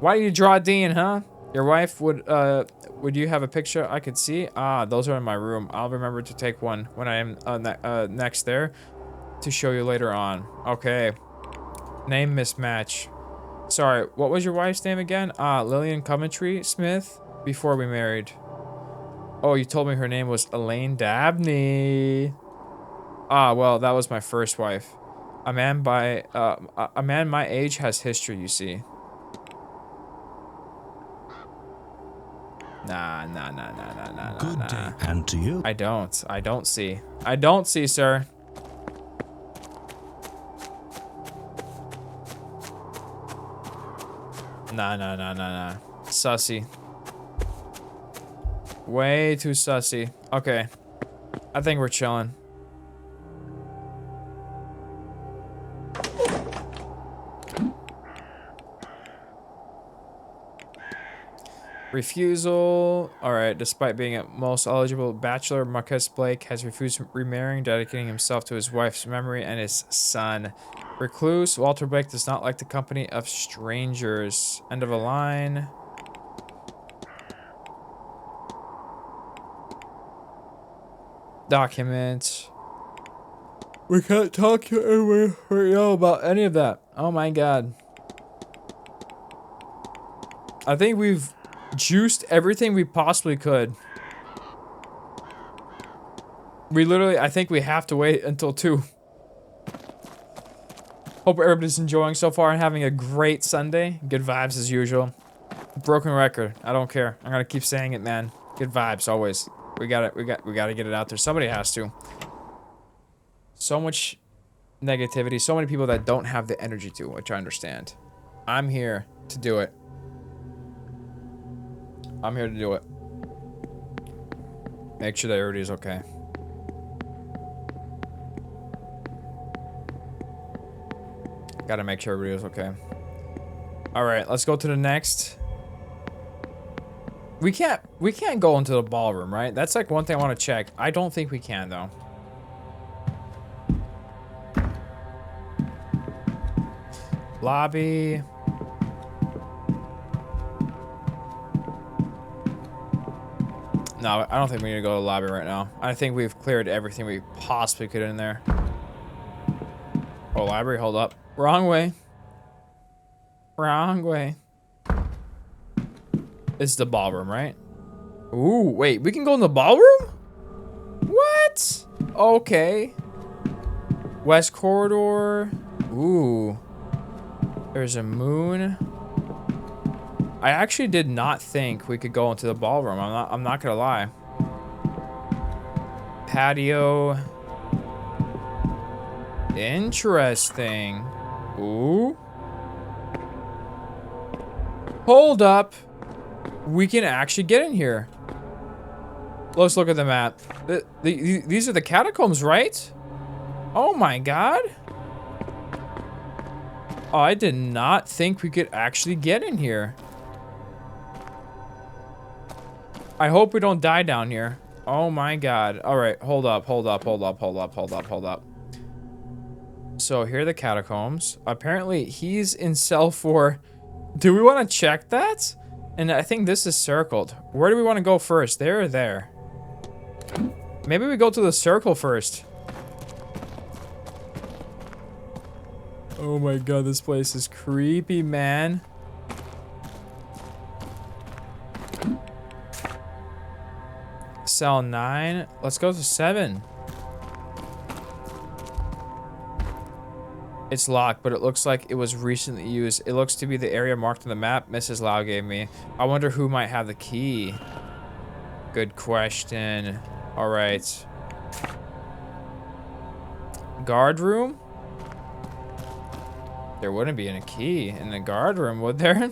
Why do you draw Dean, huh? Your wife would you have a picture I could see? Ah, those are in my room. I'll remember to take one when I am next there to show you later on. Okay. Name mismatch. Sorry, what was your wife's name again? Ah, Lillian Coventry Smith before we married. Oh, you told me her name was Elaine Dabney. Ah, well, that was my first wife. A man my age has history, you see. Nah. Good day, and to you. I don't see. I don't see, sir. Nah. Sussy. Way too sussy. Okay. I think we're chilling. Refusal. Alright, despite being a most eligible bachelor, Marcus Blake has refused remarrying, dedicating himself to his wife's memory and his son. Recluse. Walter Blake does not like the company of strangers. End of a line. Document. We can't talk to anyone right now about any of that. Oh my god. I think we've juiced everything we possibly could. We literally, I think we have to wait until 2. Hope everybody's enjoying so far and having a great Sunday. Good vibes as usual. Broken record. I don't care. I'm gonna keep saying it, man. Good vibes always. We gotta get it out there. Somebody has to. So much negativity. So many people that don't have the energy to, which I understand. I'm here to do it. I'm here to do it. Make sure that everybody's okay. Gotta make sure everybody's okay. Alright, let's go to the next. We can't go into the ballroom, right? That's like one thing I want to check. I don't think we can though. Lobby. No, I don't think we need to go to the lobby right now. I think we've cleared everything we possibly could in there. Oh, library, hold up. Wrong way. Wrong way. It's the ballroom, right? Ooh, wait, we can go in the ballroom? What? Okay. West corridor. Ooh. There's a moon. I actually did not think we could go into the ballroom. I'm not gonna lie. Patio. Interesting. Ooh. Hold up. We can actually get in here. Let's look at the map. These are the catacombs, right? Oh my god. Oh, I did not think we could actually get in here. I hope we don't die down here. Oh my god. All right, hold up. So here are the catacombs. Apparently he's in cell 4. Do we want to check that? And I think this is circled. Where do we want to go first? There or there? Maybe we go to the circle first. Oh my god, this place is creepy, man. Cell 9. Let's go to 7. It's locked, but it looks like it was recently used. It looks to be the area marked on the map Mrs. Lau gave me. I wonder who might have the key. Good question. All right. Guard room? There wouldn't be any key in the guard room, would there?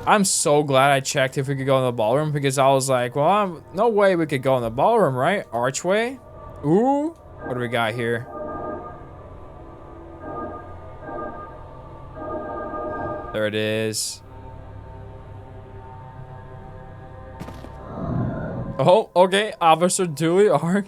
I'm so glad I checked if we could go in the ballroom because I was like, well, no way we could go in the ballroom, right? Archway? Ooh. What do we got here? There it is. Oh, okay. Officer Dooley, Ark.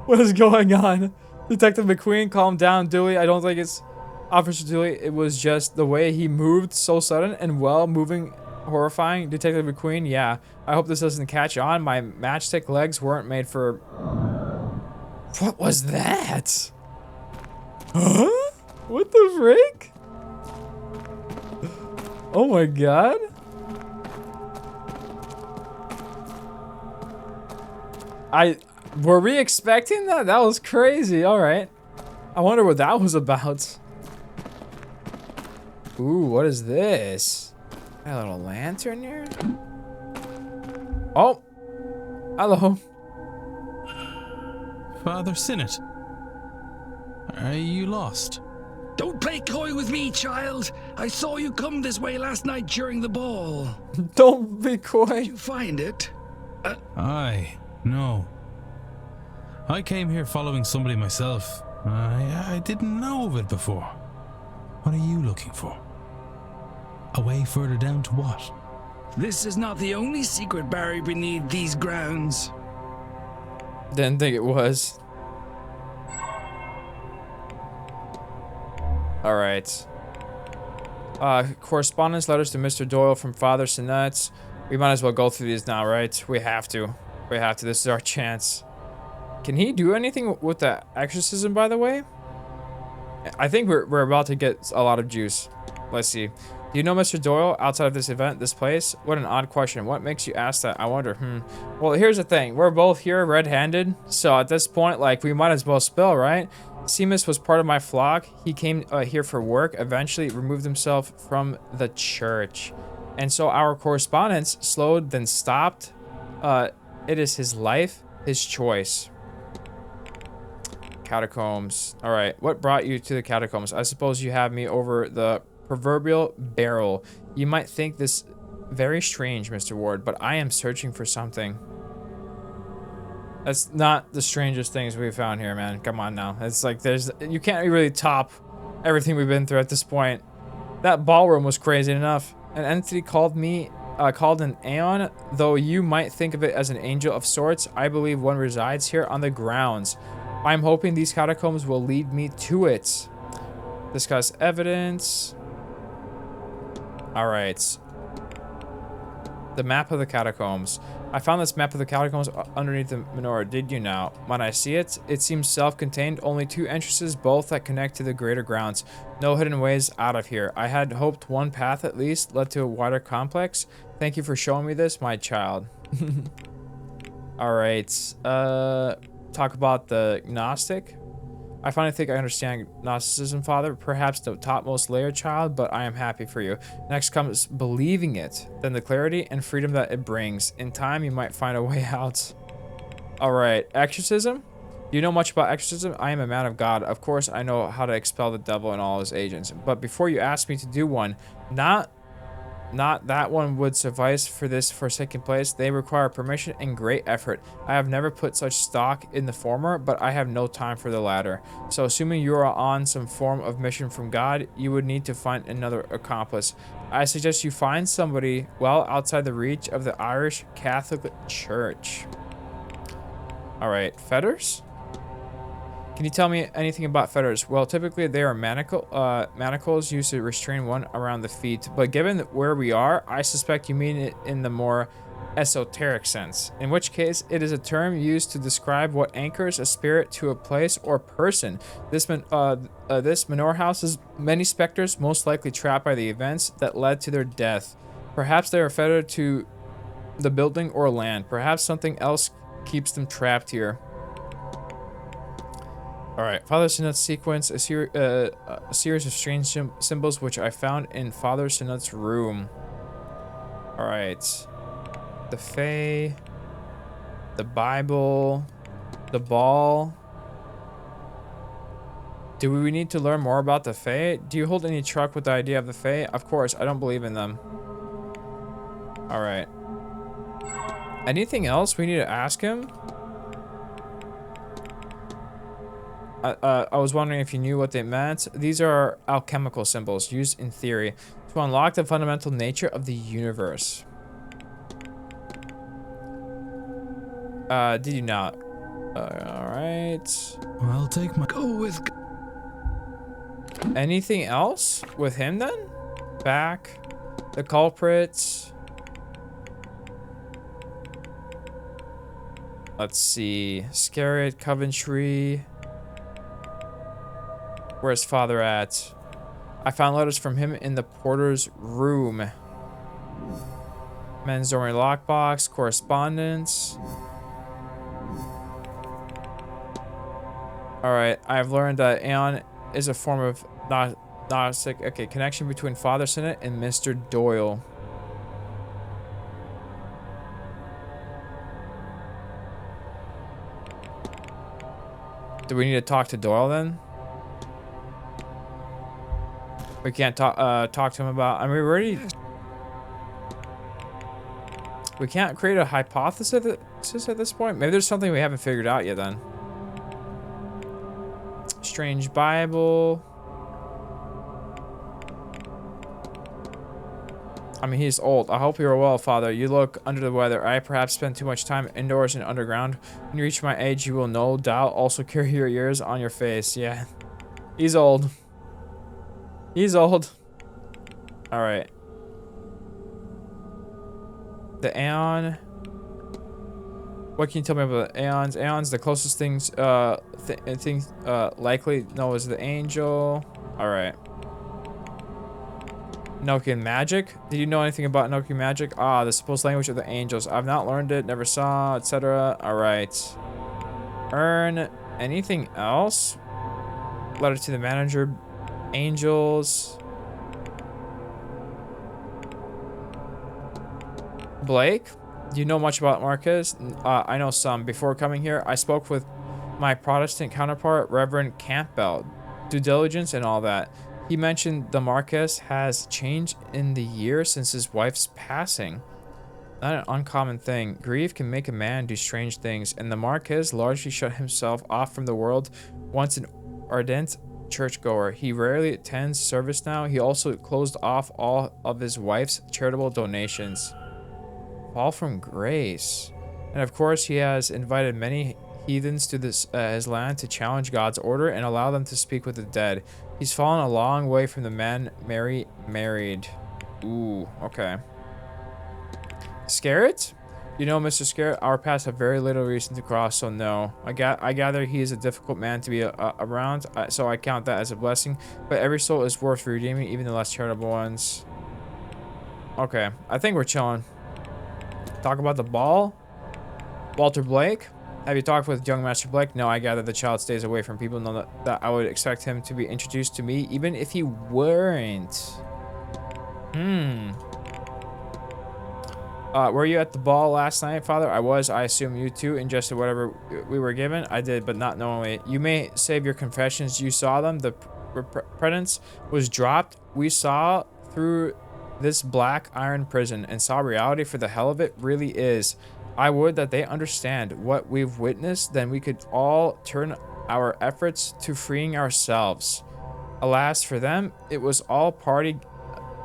What is going on? Detective McQueen, calm down, Dooley. I don't think it's Officer Dooley. It was just the way he moved, so sudden and well, moving, horrifying. Detective McQueen, yeah. I hope this doesn't catch on. My matchstick legs weren't made for... What was that? Huh? What the frick? Oh my god. Were we expecting that? That was crazy. All right. I wonder what that was about. Ooh, what is this? Got a little lantern here? Oh. Hello. Father Sinnott. Are you lost? Don't play coy with me, child. I saw you come this way last night during the ball. Don't be coy. Did you find it? No. I came here following somebody myself. I didn't know of it before. What are you looking for? A way further down to what? This is not the only secret buried beneath these grounds. Didn't think it was. All right. Correspondence letters to Mr. Doyle from Father Sinnott. We might as well go through these now, right? We have to. We have to. This is our chance. Can he do anything with the exorcism, by the way? I think we're about to get a lot of juice. Let's see. Do you know Mr. Doyle outside of this event, this place? What an odd question. What makes you ask that? I wonder. Well, here's the thing. We're both here red-handed. So at this point, like, we might as well spill, right? Seamus was part of my flock. He came here for work, eventually removed himself from the church. And so our correspondence slowed, then stopped. It is his life, his choice. Catacombs. All right, what brought you to the catacombs? I suppose you have me over the proverbial barrel. You might think this very strange, Mr. Ward, but I am searching for something. That's not the strangest things we've found here, man. Come on now. It's like you can't really top everything we've been through at this point. That ballroom was crazy enough. An entity called an Aeon, though you might think of it as an angel of sorts. I believe one resides here on the grounds. I'm hoping these catacombs will lead me to it. Discuss evidence. All right. The map of the catacombs. I found this map of the catacombs underneath the menorah. Did you now? When I see it, it seems self-contained. Only two entrances, both that connect to the greater grounds. No hidden ways out of here. I had hoped one path at least led to a wider complex. Thank you for showing me this, my child. All right. Talk about the Gnostic. I finally think I understand Gnosticism, Father. Perhaps the topmost layer, child, but I am happy for you. Next comes believing it, then the clarity and freedom that it brings. In time, you might find a way out. All right, exorcism. Do you know much about exorcism? I am a man of God. Of course, I know how to expel the devil and all his agents. But before you ask me to do one, not that one would suffice for this forsaken place. They require permission and great effort. I have never put such stock in the former, but I have no time for the latter. So assuming you are on some form of mission from God, you would need to find another accomplice. I suggest you find somebody well outside the reach of the Irish Catholic Church. All right, fetters? Can you tell me anything about fetters? Well, typically they are manacles used to restrain one around the feet, but given where we are, I suspect you mean it in the more esoteric sense, in which case it is a term used to describe what anchors a spirit to a place or person. This manor houses many specters, most likely trapped by the events that led to their death. Perhaps they are fettered to the building or land. Perhaps something else keeps them trapped here. All right, Father Sinnott's sequence, a series of strange symbols which I found in Father Sinnott's room. All right, the Fae, the Bible, the ball. Do we need to learn more about the Fae? Do you hold any truck with the idea of the Fae? Of course, I don't believe in them. All right. Anything else we need to ask him? I was wondering if you knew what they meant. These are alchemical symbols used in theory to unlock the fundamental nature of the universe. Did you not? Alright. I'll take my... Go with... Anything else with him then? Back. The culprits. Let's see. Scarrett, Coventry. Where's father at? I found letters from him in the porter's room. Men's dormitory lockbox. Correspondence. Alright, I've learned that Aeon is a form of Gnostic. Okay, connection between Father Sinnott and Mr. Doyle. Do we need to talk to Doyle then? We can't talk to him about... I mean, we already... We can't create a hypothesis at this point? Maybe there's something we haven't figured out yet then. Strange Bible. I mean, he's old. I hope you are well, Father. You look under the weather. I perhaps spent too much time indoors and underground. When you reach my age, you will no doubt also carry your years on your face. Yeah. He's old. He's old. Alright. The Aeon. What can you tell me about the Aeons? Aeons, the closest things likely know is the angel. Alright. Nokian magic? Did you know anything about Nokian magic? Ah, the supposed language of the angels. I've not learned it, never saw, etc. Alright. Earn anything else? Letter to the manager. Angels. Blake? Do you know much about Marquez? I know some. Before coming here, I spoke with my Protestant counterpart, Reverend Campbell. Due diligence and all that. He mentioned the Marquez has changed in the year since his wife's passing. Not an uncommon thing. Grief can make a man do strange things, and the Marquez largely shut himself off from the world. Once an ardent churchgoer, he rarely attends service now. He also closed off all of his wife's charitable donations. Fall from grace. And of course, he has invited many heathens to his land to challenge God's order and allow them to speak with the dead. He's fallen a long way from the man Mary married. Ooh, okay. Scarrett? You know, Mr. Scarrett, our paths have very little reason to cross, so no. I gather he is a difficult man to be around, so I count that as a blessing. But every soul is worth redeeming, even the less charitable ones. Okay, I think we're chilling. Talk about the ball. Walter Blake? Have you talked with young Master Blake? No, I gather the child stays away from people that I would expect him to be introduced to me, even if he weren't. Were you at the ball last night, Father? I was. I assume you too ingested whatever we were given. I did, but not knowingly. You may save your confessions. You saw them. The penance was dropped. We saw through this black iron prison and saw reality for the hell of it really is. I would that they understand what we've witnessed, then we could all turn our efforts to freeing ourselves. Alas, for them, it was all party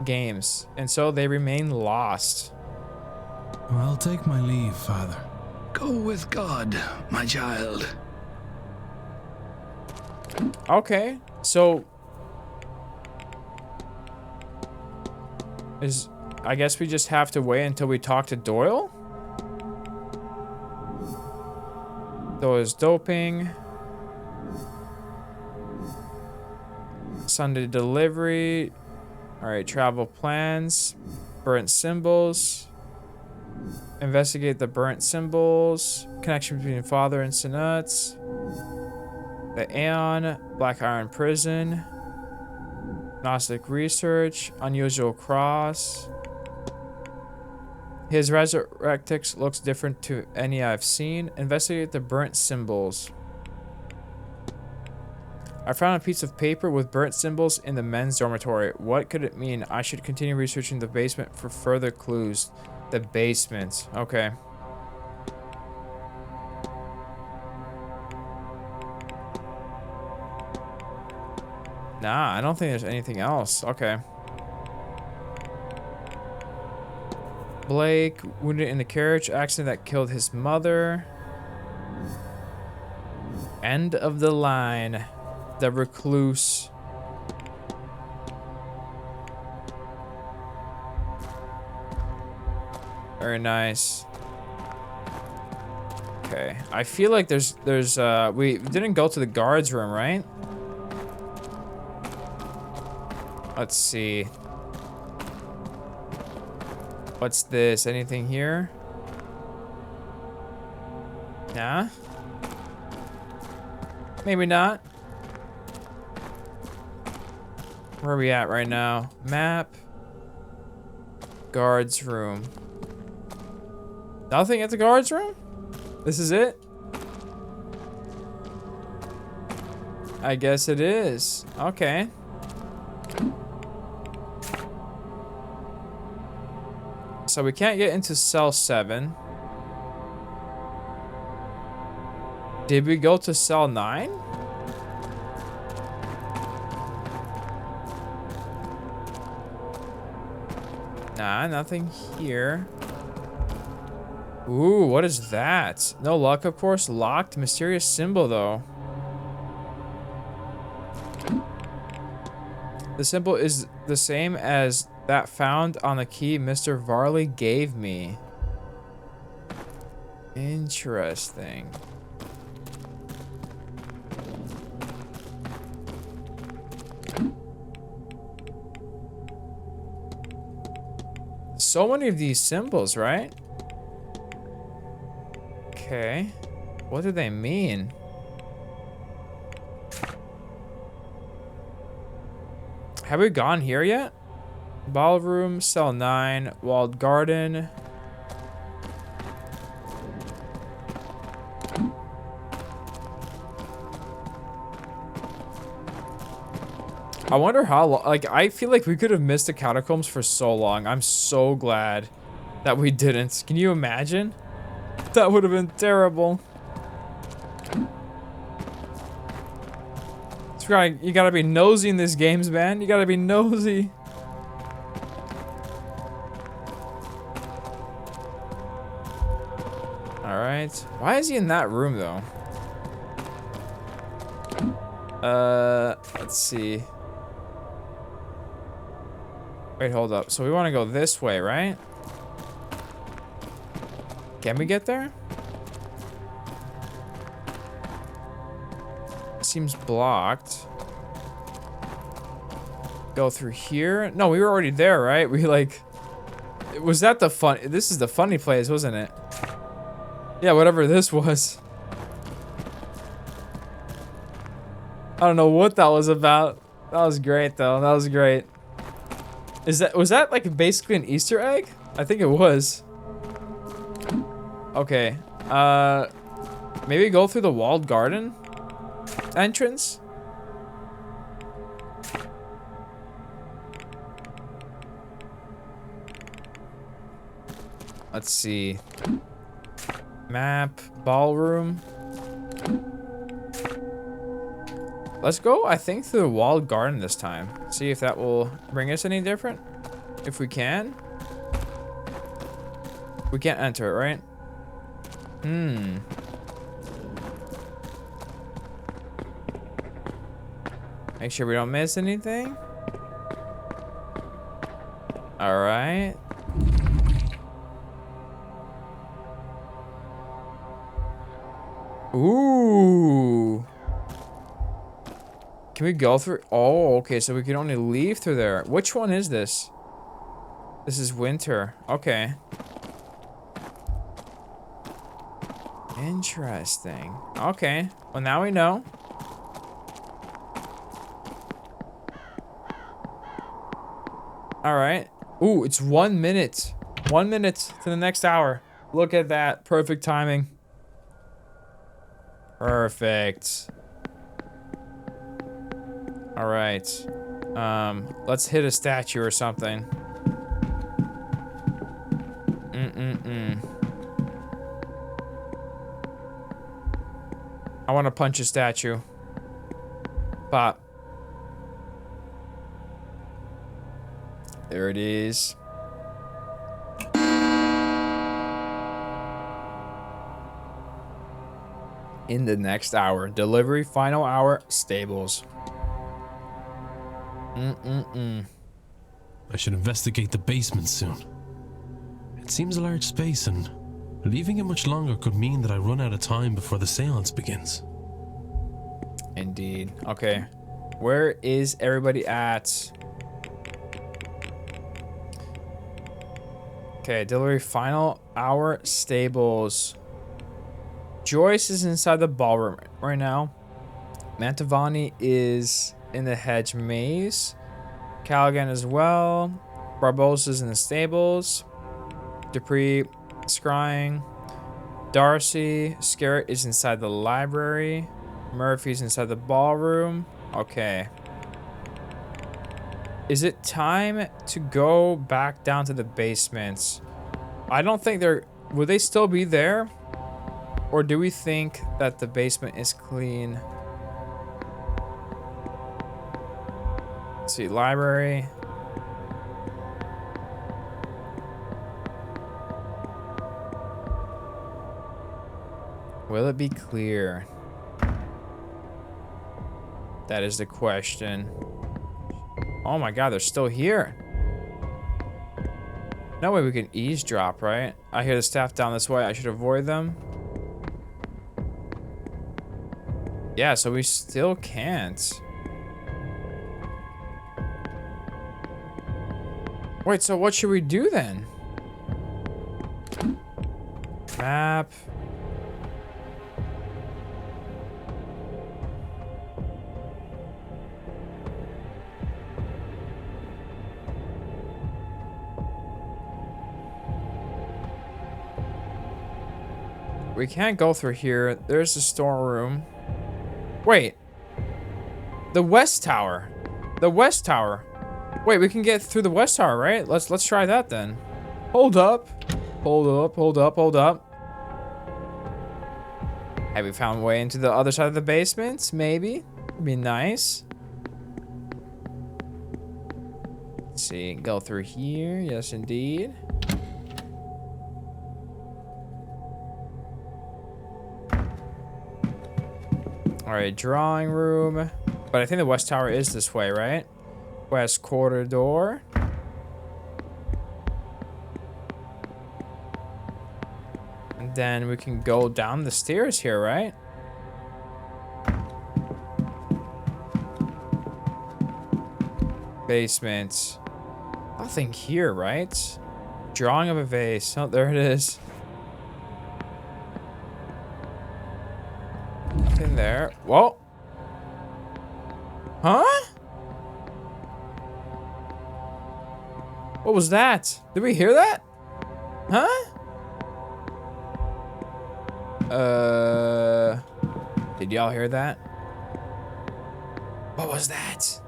games, and so they remain lost. I'll take my leave, Father. Go with God, my child. Okay, so... I guess we just have to wait until we talk to Doyle? Doyle's doping. Sunday delivery. Alright, travel plans. Burnt symbols. Investigate the burnt symbols. Connection between Father and Sinnott. The Aeon. Black Iron Prison. Gnostic research. Unusual cross. His resurrectix looks different to any I've seen. Investigate the burnt symbols. I found a piece of paper with burnt symbols in the men's dormitory. What could it mean? I should continue researching the basement for further clues. The basement. Okay. Nah, I don't think there's anything else. Okay. Blake, wounded in the carriage accident that killed his mother. End of the line. The recluse. Very nice. Okay. I feel like there's we didn't go to the guards room, right? Let's see. What's this? Anything here? Nah? Maybe not. Where are we at right now? Map. Guards room. Nothing at the guards room? This is it? I guess it is. Okay. So we can't get into cell 7. Did we go to cell 9? Nah, nothing here. Ooh, what is that? No luck, of course. Locked. Mysterious symbol, though. The symbol is the same as that found on the key Mr. Varley gave me. Interesting. So many of these symbols, right? Okay. What do they mean? Have we gone here yet? Ballroom, cell 9, walled garden. I wonder how long, like, I feel like we could have missed the catacombs for so long. I'm so glad that we didn't. Can you imagine? That would have been terrible. You gotta be nosy in these games, man. You gotta be nosy. Alright. Why is he in that room, though? Let's see. Wait, hold up. So we want to go this way, right? Can we get there? Seems blocked. Go through here? No, we were already there, right? We like... Was that the fun... This is the funny place, wasn't it? Yeah, whatever this was. I don't know what that was about. That was great, though. That was great. Was that like basically an Easter egg? I think it was. Okay. Maybe go through the walled garden entrance? Let's see. Map, ballroom. Let's go, I think, through the walled garden this time. See if that will bring us any different. If we can. We can't enter it, right? Make sure we don't miss anything. All right. Ooh. Can we go through? Oh, okay. So we can only leave through there. Which one is this? This is winter. Okay. Interesting. Okay. Well, now we know. All right. Ooh, it's 1 minute. 1 minute to the next hour. Look at that. Perfect timing. Perfect. All right. Let's hit a statue or something. I want to punch a statue. Pop. There it is. in the next hour. Delivery, final hour, stables. I should investigate the basement soon. It seems a large space, and leaving it much longer could mean that I run out of time before the seance begins. Indeed. Okay. Where is everybody at? Okay, delivery, final hour, stables. Joyce is inside the ballroom right now. Mantovani is in the hedge maze. Callaghan as well. Barbosa's in the stables. Dupree scrying. Darcy Scarrett is inside the library. Murphy's inside the ballroom. Okay. Is it time to go back down to the basements? I don't think they're... Would they still be there? Or do we think that the basement is clean? Let's see, library. Will it be clear? That is the question. Oh my god, they're still here. No way we can eavesdrop, right? I hear the staff down this way. I should avoid them. Yeah, so we still can't. Wait, so what should we do then? Map. We can't go through here. There's the storeroom. Wait. The West Tower. The West Tower. Wait, we can get through the West Tower, right? Let's try that then. Hold up. Hold up, hold up, hold up. Have we found a way into the other side of the basement? Maybe. It'd be nice. Let's see. Go through here. Yes, indeed. Alright, drawing room. But I think the West Tower is this way, right? West corridor. And then we can go down the stairs here, right? Basement. Nothing here, right? Drawing of a vase. Oh, there it is. Nothing there. Whoa. Huh? What was that? Did we hear that? Huh? Did y'all hear that? What was that?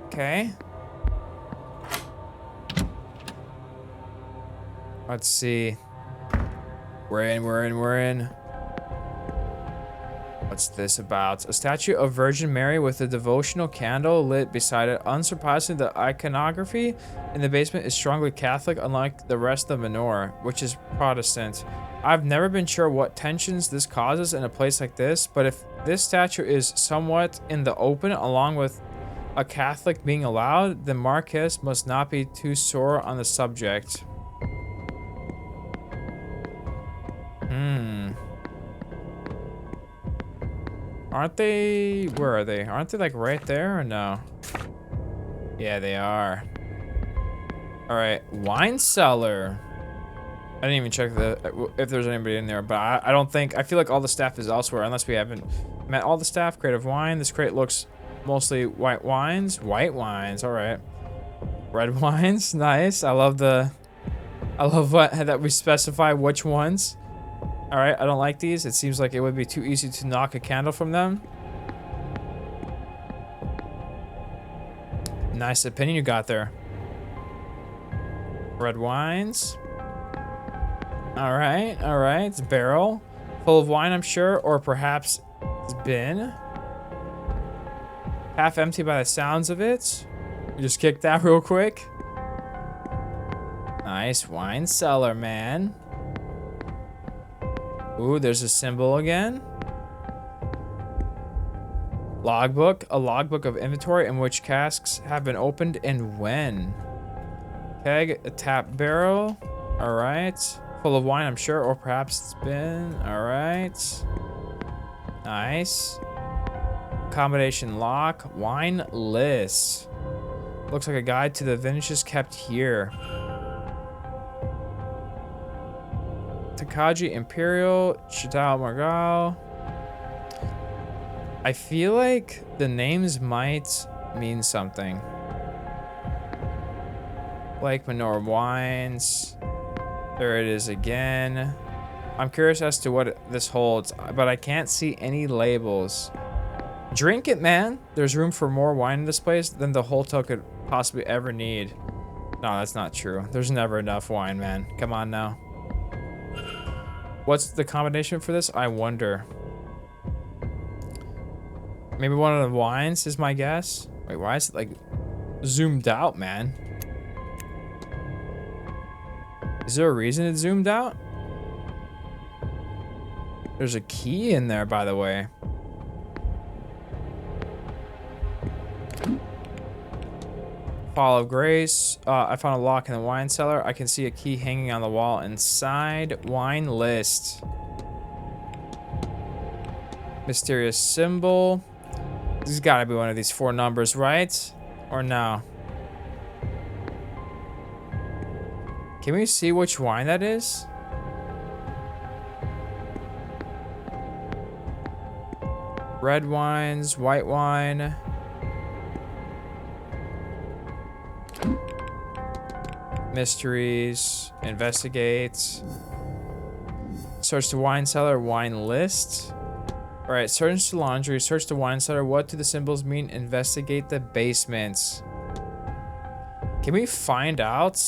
Okay. Let's see. We're in. What's this about? A statue of Virgin Mary with a devotional candle lit beside it. Unsurprisingly, the iconography in the basement is strongly Catholic, unlike the rest of Manor, which is Protestant. I've never been sure what tensions this causes in a place like this, but if this statue is somewhat in the open, along with a Catholic being allowed, then Marquess must not be too sore on the subject. Aren't they... Where are they? Aren't they like right there or no? Yeah, they are. Alright, wine cellar. I didn't even check if there's anybody in there, but I don't think... I feel like all the staff is elsewhere unless we haven't met all the staff. Creative wine. This crate looks mostly white wines. White wines, alright. Red wines, nice. I love that we specify which ones. Alright, I don't like these. It seems like it would be too easy to knock a candle from them. Nice opinion you got there. Red wines. Alright. It's a barrel. Full of wine, I'm sure. Or perhaps it's been. Half empty by the sounds of it. You just kick that real quick. Nice wine cellar, man. Ooh, there's a symbol again. Logbook. A logbook of inventory in which casks have been opened and when. Keg, a tap barrel. All right. Full of wine, I'm sure, or perhaps it's been. All right. Nice. Accommodation lock. Wine list. Looks like a guide to the vintages kept here. Takagi Imperial. Chitao Margal. I feel like the names might mean something. Blake Manor wines. There it is again. I'm curious as to what this holds, but I can't see any labels. Drink it, man. There's room for more wine in this place than the hotel could possibly ever need. No, that's not true. There's never enough wine, man. Come on now. What's the combination for this? I wonder. Maybe one of the wines is my guess. Wait, why is it like zoomed out, man? Is there a reason it's zoomed out? There's a key in there, by the way. Fall of Grace. I found a lock in the wine cellar. I can see a key hanging on the wall inside. Wine list. Mysterious symbol. This has got to be one of these 4 numbers, right? Or no? Can we see which wine that is? Red wines, white wine. Mysteries. Investigate. Search the wine cellar, wine list. All right, search the laundry, search the wine cellar. What do the symbols mean? Investigate the basements. Can we find out?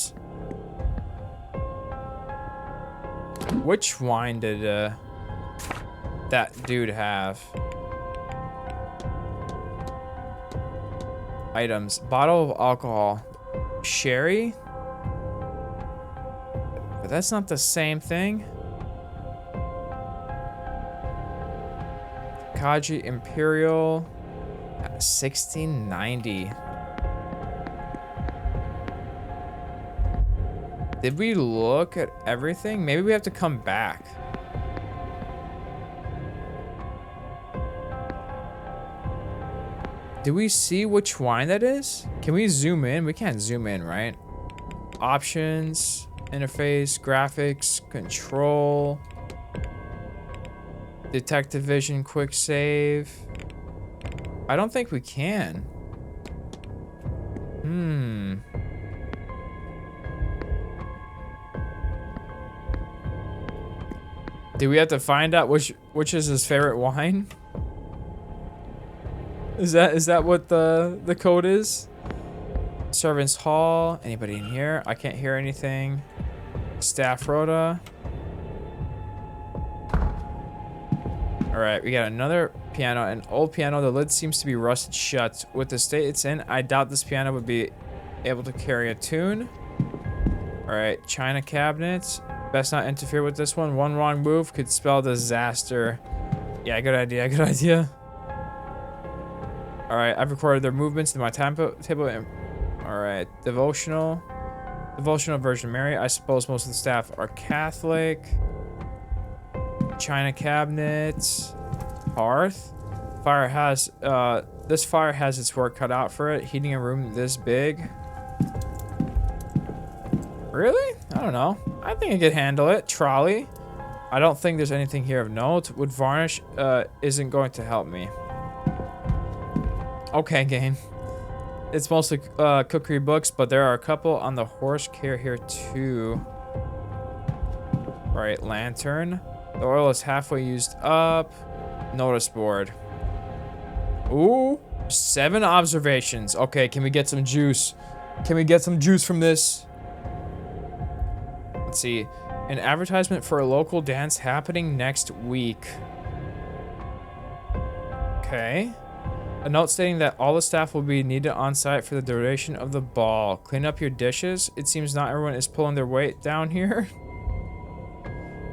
Which wine did that dude have? Items. Bottle of alcohol. Sherry? But that's not the same thing. Kaji Imperial. 1690. Did we look at everything? Maybe we have to come back. Do we see which wine that is? Can we zoom in? We can't zoom in, right? Options, interface, graphics, control, detective vision, quick save. I don't think we can. Do we have to find out which is his favorite wine? Is that what the code is? Servants hall. Anybody in here? I can't hear anything. Staff rota. All right, we got another piano, an old piano. The lid seems to be rusted shut. With the state it's in, I doubt this piano would be able to carry a tune. All right, china cabinet. Best not interfere with this one. One wrong move could spell disaster. Yeah, good idea, good idea. All right, I've recorded their movements in my timetable. All right, devotional Virgin Mary. I suppose most of the staff are Catholic. China cabinet, hearth. This fire has its work cut out for it. Heating a room this big. Really? I don't know. I think I could handle it. Trolley. I don't think there's anything here of note. Wood varnish isn't going to help me. Okay, game. It's mostly cookery books, but there are a couple on the horse care here too. All right, lantern. The oil is halfway used up. Notice board. Ooh, 7 observations. Okay, can we get some juice? Can we get some juice from this? Let's see. An advertisement for a local dance happening next week. Okay. A note stating that all the staff will be needed on site for the duration of the ball. Clean up your dishes. It seems not everyone is pulling their weight down here.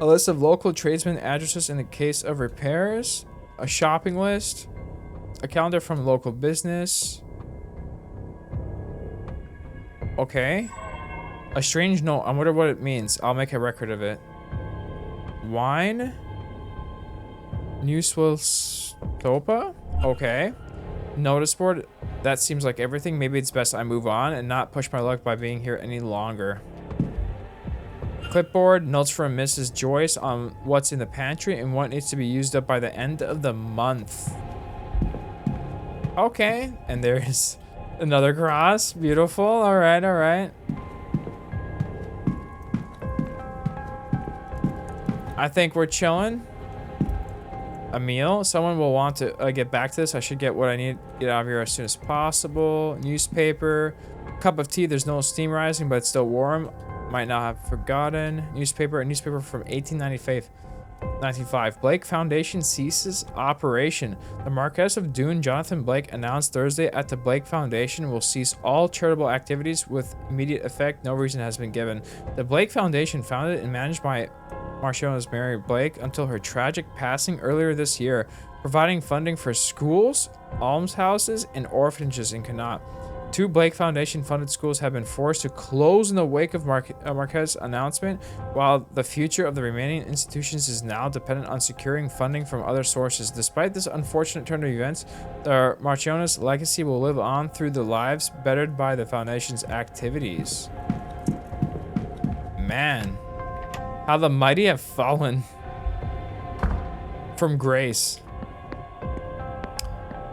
A list of local tradesmen addresses in the case of repairs. A shopping list. A calendar from local business. Okay. A strange note. I wonder what it means. I'll make a record of it. Wine. New Stopa? Okay. Notice board. That seems like everything. Maybe it's best I move on and not push my luck by being here any longer. Clipboard. Notes from Mrs. Joyce on what's in the pantry and what needs to be used up by the end of the month. Okay. And there's another cross. Beautiful. All right. All right. I think we're chilling. A meal. Someone will want to get back to this. I should get what I need. Get out of here as soon as possible. Newspaper. Cup of tea. There's no steam rising, but it's still warm. Might not have forgotten. Newspaper. A newspaper from 1895. Blake Foundation ceases operation. The Marquess of Doon, Jonathan Blake, announced Thursday at the Blake Foundation will cease all charitable activities with immediate effect. No reason has been given. The Blake Foundation, founded and managed by Marchioness Mary Blake until her tragic passing earlier this year, providing funding for schools, almshouses, and orphanages in Connaught. 2 Blake Foundation funded schools have been forced to close in the wake of Marquez's announcement, while the future of the remaining institutions is now dependent on securing funding from other sources. Despite this unfortunate turn of events, the Marchioness legacy will live on through the lives bettered by the Foundation's activities. Man, how the mighty have fallen from grace.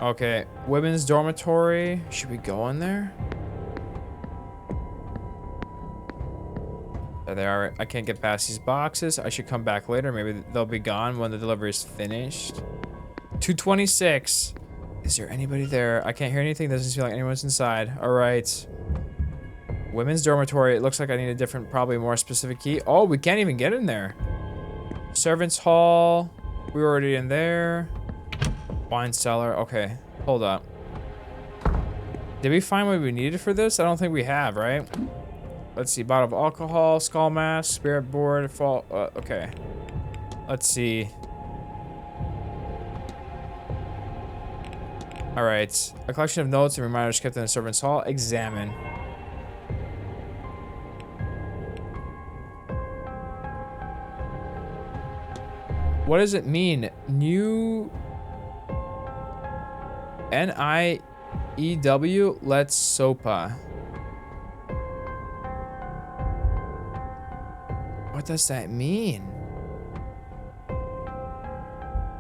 Okay, women's dormitory. Should we go in there? There they are. I can't get past these boxes. I should come back later. Maybe they'll be gone when the delivery is finished. 226. Is there anybody there? I can't hear anything. Doesn't seem like anyone's inside. All right. Women's dormitory. It looks like I need a different, probably more specific key. Oh, we can't even get in there. Servants' hall. We were already in there. Wine cellar. Okay, hold up. Did we find what we needed for this? I don't think we have, right? Let's see. Bottle of alcohol, skull mask, spirit board, fall. Okay. Let's see. All right. A collection of notes and reminders kept in the servants' hall. Examine. What does it mean? New N-I-E-W, let's sopa. What does that mean?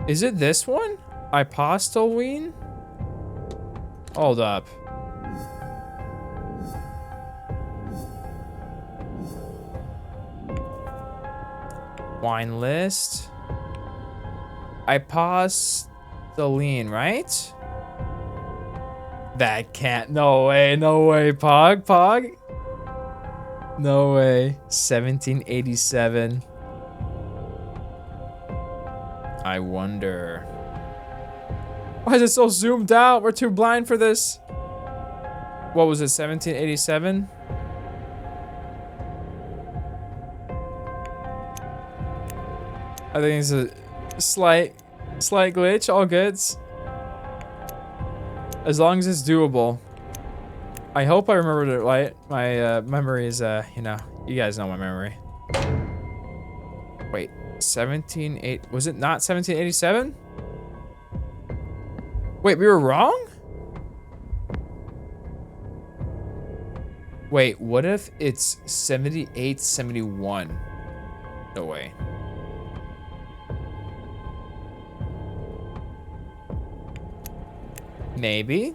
Is it this one? Apostolween? Hold up. Wine list. Apostolene, right? That can't. No way. No way. Pog. No way. 1787. I wonder. Why is it so zoomed out? We're too blind for this. What was it? 1787? I think it's a slight glitch. All goods. As long as it's doable. I hope I remembered it right. My memory is, you know, you guys know my memory. Wait, 178. Was it not 1787? Wait, we were wrong? Wait, what if it's 78, 71? No way. Maybe.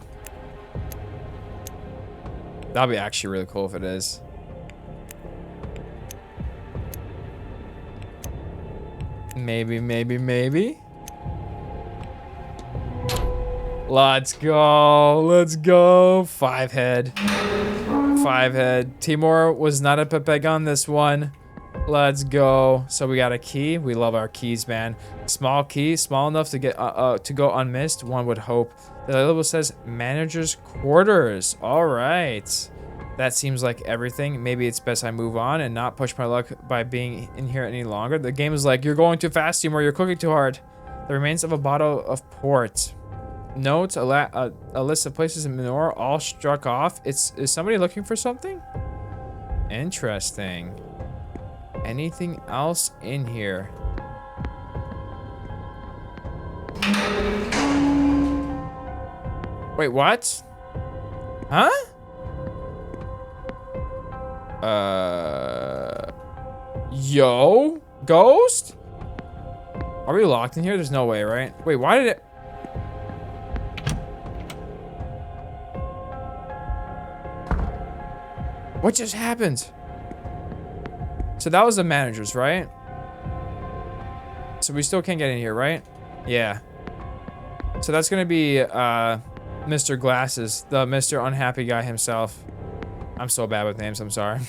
That'd be actually really cool if it is. Maybe. Let's go. 5 head. Timur was not a Pepeg on this one. Let's go. So we got a key. We love our keys, man. Small key, small enough to get to go unmissed. One would hope. The label says manager's quarters. All right. That seems like everything. Maybe it's best I move on and not push my luck by being in here any longer. The game is like, you're going too fast, Temur. You're cooking too hard. The remains of a bottle of port. Notes, a list of places in Manor, all struck off. Is somebody looking for something? Interesting. Anything else in here? Wait, what? Huh? Yo? Ghost? Are we locked in here? There's no way, right? Wait, why did it... What just happened? So that was the manager's, right? So we still can't get in here, right? Yeah. So that's gonna be Mr. Glasses, the Mr. Unhappy guy himself. I'm so bad with names, I'm sorry.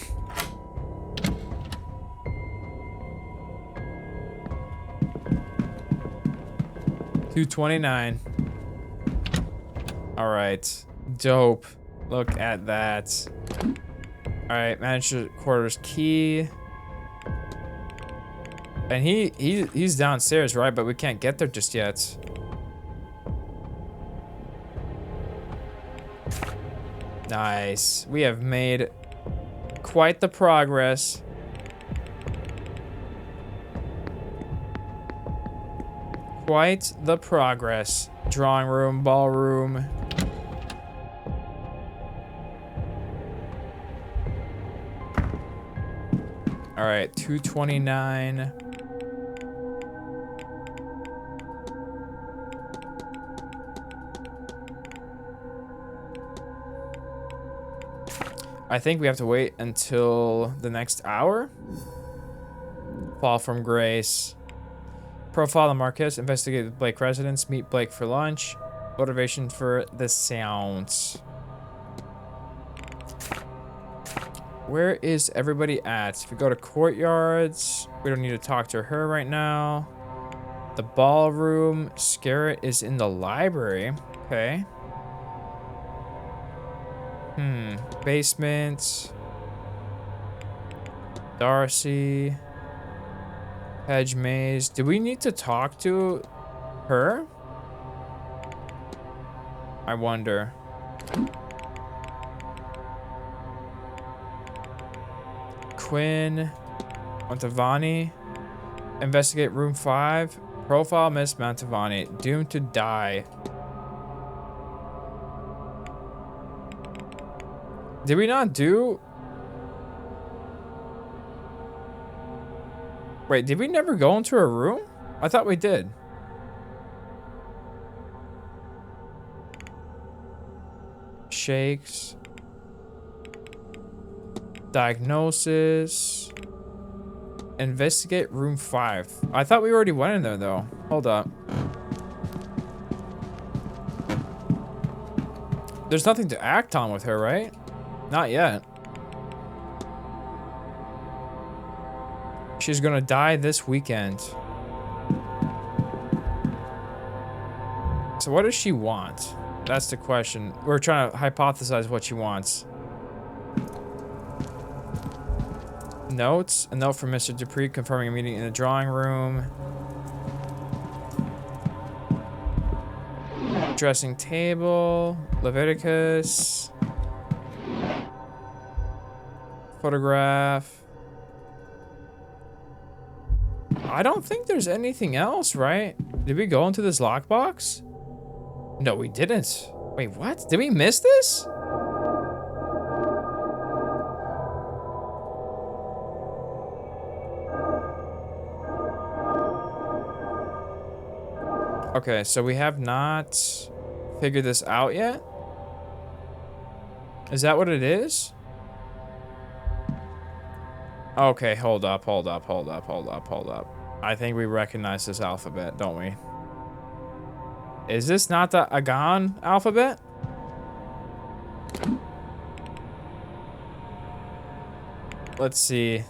$229. All right, dope. Look at that. All right, manager quarters key. And he's downstairs, right? But we can't get there just yet. Nice. We have made quite the progress. Quite the progress. Drawing room, ballroom. All right, 229. I think we have to wait until the next hour. Fall from grace. Profile the Marquez. Investigate the Blake residence. Meet Blake for lunch. Motivation for the seance. Where is everybody at? If we go to courtyards, we don't need to talk to her right now. The ballroom. Scarrett is in the library. Okay. Basement. Darcy. Hedge maze. Do we need to talk to her? I wonder. Quinn. Montavani. Investigate room 5. Profile Miss Montavani. Doomed to die. Did we not do... Wait, did we never go into her room? I thought we did. Shakes. Diagnosis. Investigate room 5. I thought we already went in there though. Hold up. There's nothing to act on with her, right? Not yet. She's gonna die this weekend. So what does she want? That's the question. We're trying to hypothesize what she wants. Notes. A note from Mr. Dupree confirming a meeting in the drawing room. Dressing table. Leviticus. Photograph. I don't think there's anything else, right? Did we go into this lockbox? No, we didn't. Wait, what? Did we miss this? Okay, so we have not figured this out yet. Is that what it is? Okay, hold up. I think we recognize this alphabet, don't we? Is this not the Agan alphabet? Let's see.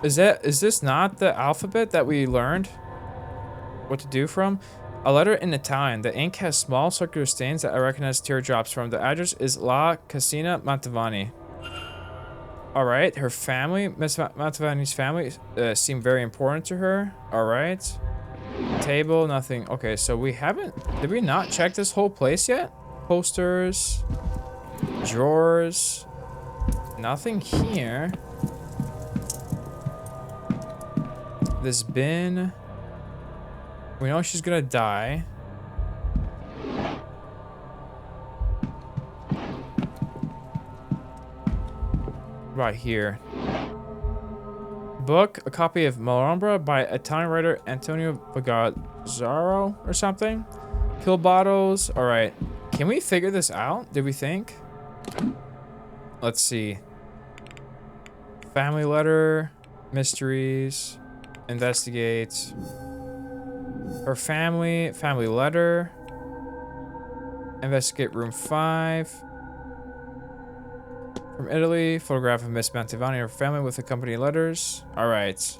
Is this not the alphabet that we learned what to do from? A letter in Italian. The ink has small circular stains that I recognize teardrops from. The address is La Casina Mantovani. All right, her family, Miss Mantovani's family, seem very important to her. All right. Table, nothing. Okay, so we haven't... Did we not check this whole place yet? Posters. Drawers. Nothing here. This bin. We know she's gonna die. Right here. Book, a copy of Malambra by Italian writer Antonio Bagazzaro or something. Pill bottles. All right. Can we figure this out? Did we think? Let's see. Family letter. Mysteries. Investigate. Her family. Family letter. Investigate room 5. From Italy, photograph of Miss Mantovani and her family with accompanying letters. All right.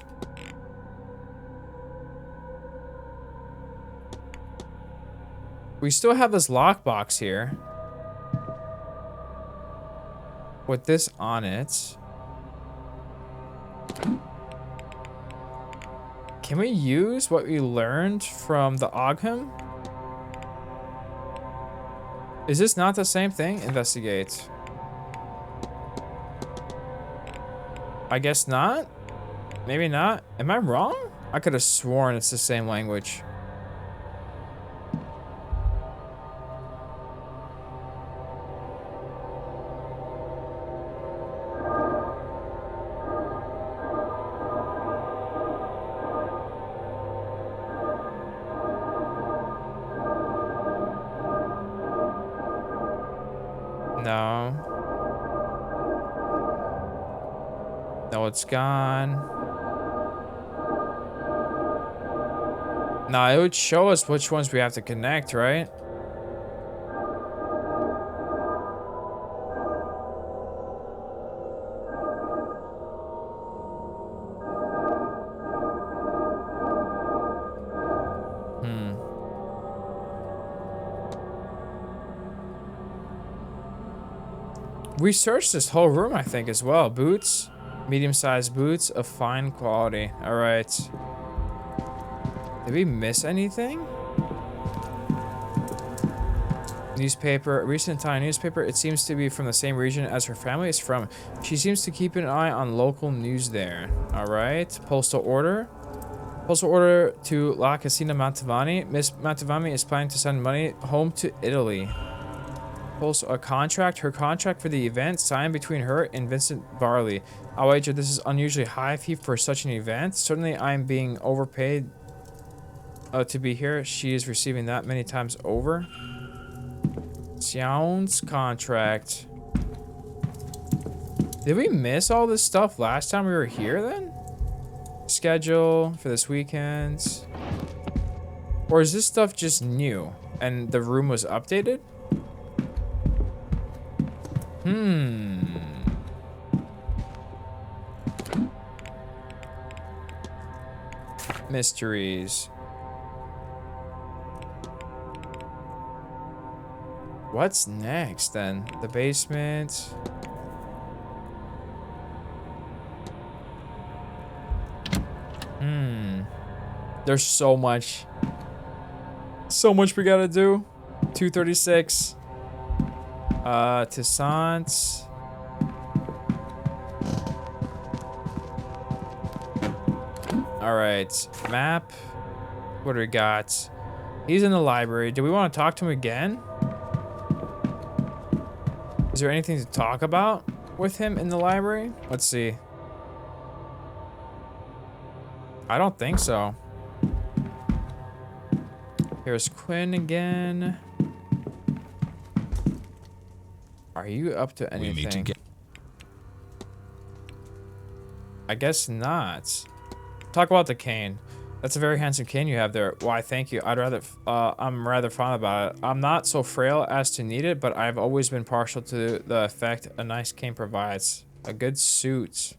We still have this lockbox here. With this on it. Can we use what we learned from the Ogham? Is this not the same thing? Investigate. I guess not. Maybe not. Am I wrong? I could have sworn it's the same language. No. No, it's gone. Nah, it would show us which ones we have to connect, right? We searched this whole room, I think, as well. Boots. Medium-sized boots of fine quality. All right. Did we miss anything? Newspaper. Recent Italian newspaper. It seems to be from the same region as her family is from. She seems to keep an eye on local news there. All right. Postal order. Postal order to La Casina Mantovani. Miss Mantovani is planning to send money home to Italy. A contract. Her contract for the event signed between her and Vincent Varley. I'll wager this is unusually high fee for such an event. Certainly I'm being overpaid to be here. She is receiving that many times over. Sounds contract. Did we miss all this stuff last time we were here then? Schedule for this weekend. Or is this stuff just new and the room was updated? Mysteries. What's next then? The basement. There's so much. So much we gotta do. 236. Tissant. All right, map. What do we got? He's in the library. Do we want to talk to him again? Is there anything to talk about with him in the library? Let's see. I don't think so. Here's Quinn again. Are you up to anything? We need to I guess not. Talk about the cane. That's a very handsome cane you have there. Why, thank you. I'm rather fond about it. I'm not so frail as to need it, but I've always been partial to the effect a nice cane provides. A good suit.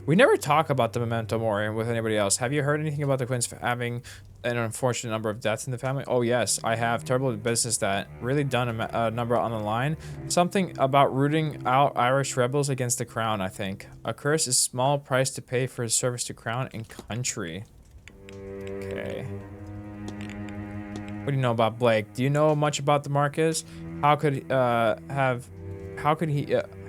We never talk about the memento mori with anybody else. Have you heard anything about the Quinns having an unfortunate number of deaths in the family? Oh yes, I have. Terrible business that. Really done a number on the line. Something about rooting out Irish rebels against the crown, I think. A curse is small price to pay for his service to crown and country. Okay. What do you know about Blake? Do you know much about the Marquis?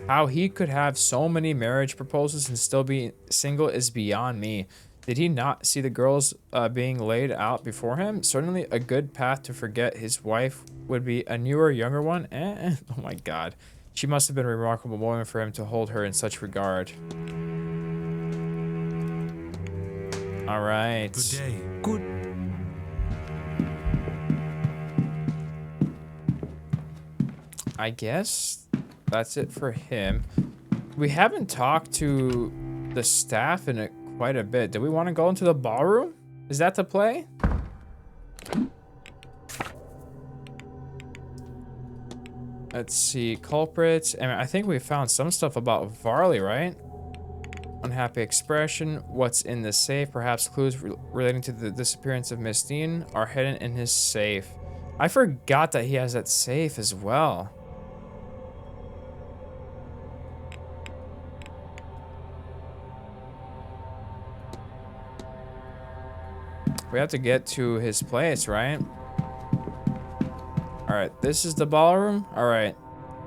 How he could have so many marriage proposals and still be single is beyond me. Did he not see the girls being laid out before him? Certainly a good path to forget his wife would be a newer, younger one. Oh my god. She must have been a remarkable woman for him to hold her in such regard. Alright. Good day. Good. I guess that's it for him. We haven't talked to the staff in quite a bit. Do we want to go into the ballroom? Is that the play? Let's see. Culprits. I mean, I think we found some stuff about Varley, right? Unhappy expression. What's in the safe? Perhaps clues relating to the disappearance of Miss Dean are hidden in his safe. I forgot that he has that safe as well. We have to get to his place, right? Alright, this is the ballroom. Alright.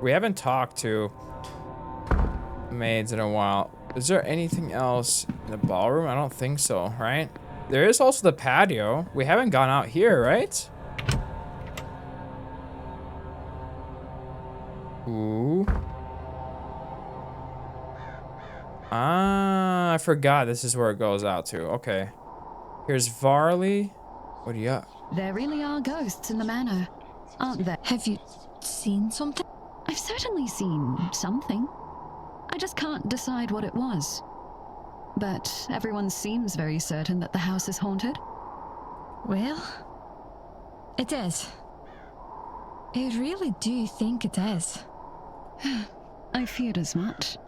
We haven't talked to maids in a while. Is there anything else in the ballroom? I don't think so, right? There is also the patio. We haven't gone out here, right? Ooh. Ah, I forgot this is where it goes out to. Okay. Here's Varley. What do you got? There really are ghosts in the manor, aren't there? Have you seen something? I've certainly seen something. I just can't decide what it was. But everyone seems very certain that the house is haunted. Well, it is. I really do think it is. I feared as much.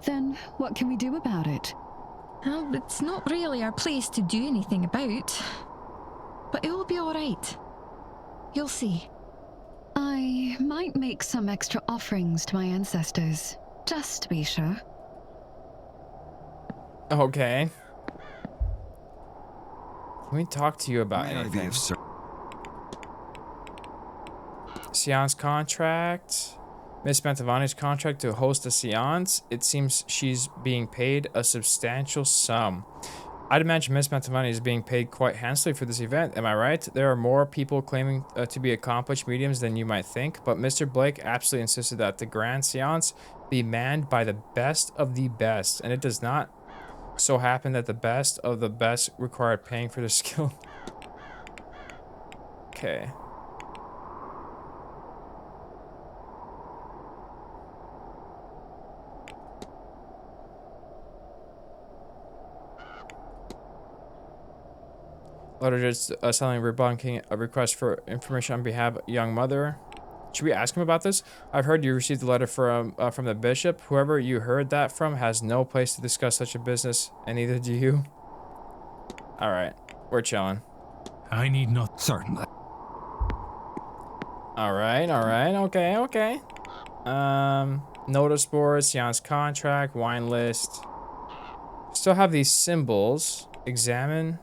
Then what can we do about it? Well, it's not really our place to do anything about. But it will be alright. You'll see. I might make some extra offerings to my ancestors, just to be sure. Okay. Can we talk to you about anything? Seance contract. Miss Mantovani's contract to host a seance. It seems she's being paid a substantial sum. I'd imagine Miss Mantovani is being paid quite handsomely for this event. Am I right? There are more people claiming to be accomplished mediums than you might think, but Mr. Blake absolutely insisted that the grand seance be manned by the best of the best, and it does not so happen that the best of the best required paying for their skill. Okay. Letter just suddenly rebunking a request for information on behalf of young mother. Should we ask him about this? I've heard you received a letter from the bishop. Whoever you heard that from has no place to discuss such a business, and neither do you. All right, we're chilling. I need not. Certainly. All right, okay, okay. Notice board, seance contract, wine list. Still have these symbols. Examine.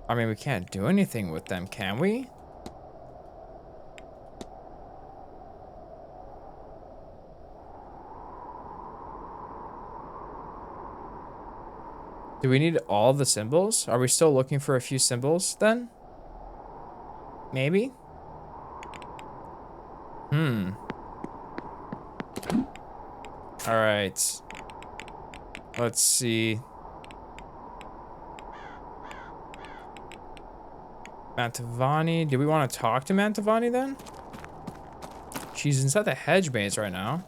I mean, we can't do anything with them, can we? Do we need all the symbols? Are we still looking for a few symbols then? Maybe? Alright. Let's see. Mantovani. Do we want to talk to Mantovani then? She's inside the hedge maze right now.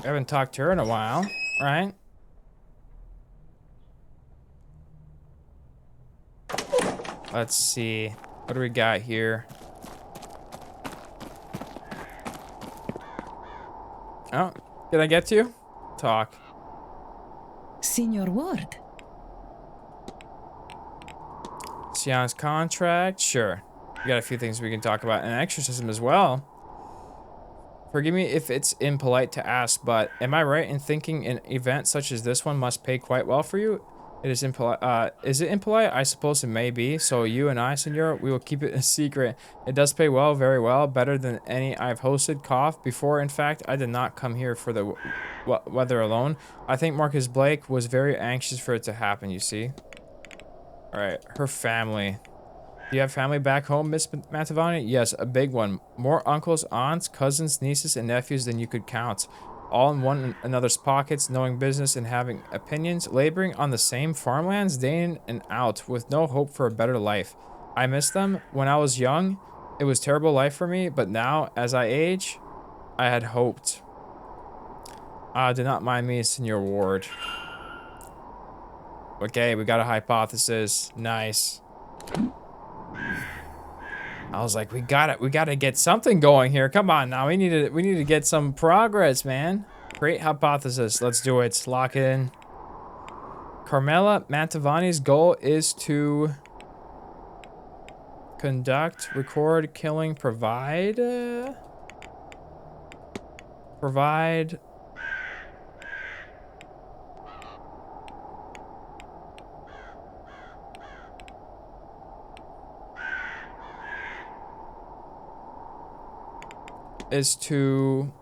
We haven't talked to her in a while, right? Let's see. What do we got here? Oh, did I get to you? Talk. Signor Ward. Seance contract? Sure. We got a few things we can talk about. An exorcism as well. Forgive me if it's impolite to ask, but am I right in thinking an event such as this one must pay quite well for you? It is impolite. Is it impolite? I suppose it may be. So you and I, senor, we will keep it a secret. It does pay well, very well, better than any I've hosted. Cough. Before, in fact, I did not come here for the weather alone. I think Marcus Blake was very anxious for it to happen, you see. Alright, her family. Do you have family back home, Miss Mantovani? Yes, a big one. More uncles, aunts, cousins, nieces, and nephews than you could count. All in one another's pockets, knowing business and having opinions, laboring on the same farmlands day in and out, with no hope for a better life. I miss them. When I was young, it was a terrible life for me, but now, as I age, I had hoped. Do not mind me, Senor Ward. Okay, we got a hypothesis. Nice. I was like, we gotta get something going here. Come on now, we need to get some progress, man. Great hypothesis. Let's do it. Lock it in. Carmela Mantovani's goal is to conduct, record, killing, provide. Is to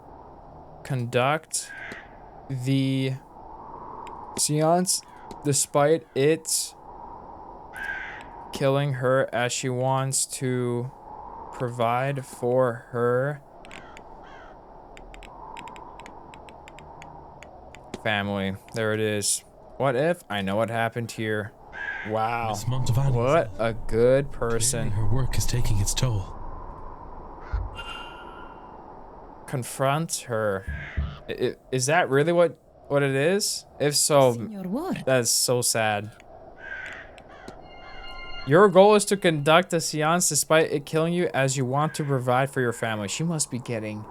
conduct the seance despite it killing her, as she wants to provide for her family. There it is. What if? I know what happened here. Wow. Miss Mantovani. What a good person. Her work is taking its toll. Confront her. Is that really what it is? If so, Signor Ward. that's so sad. Your goal is to conduct a seance despite it killing you, as you want to provide for your family. She must be getting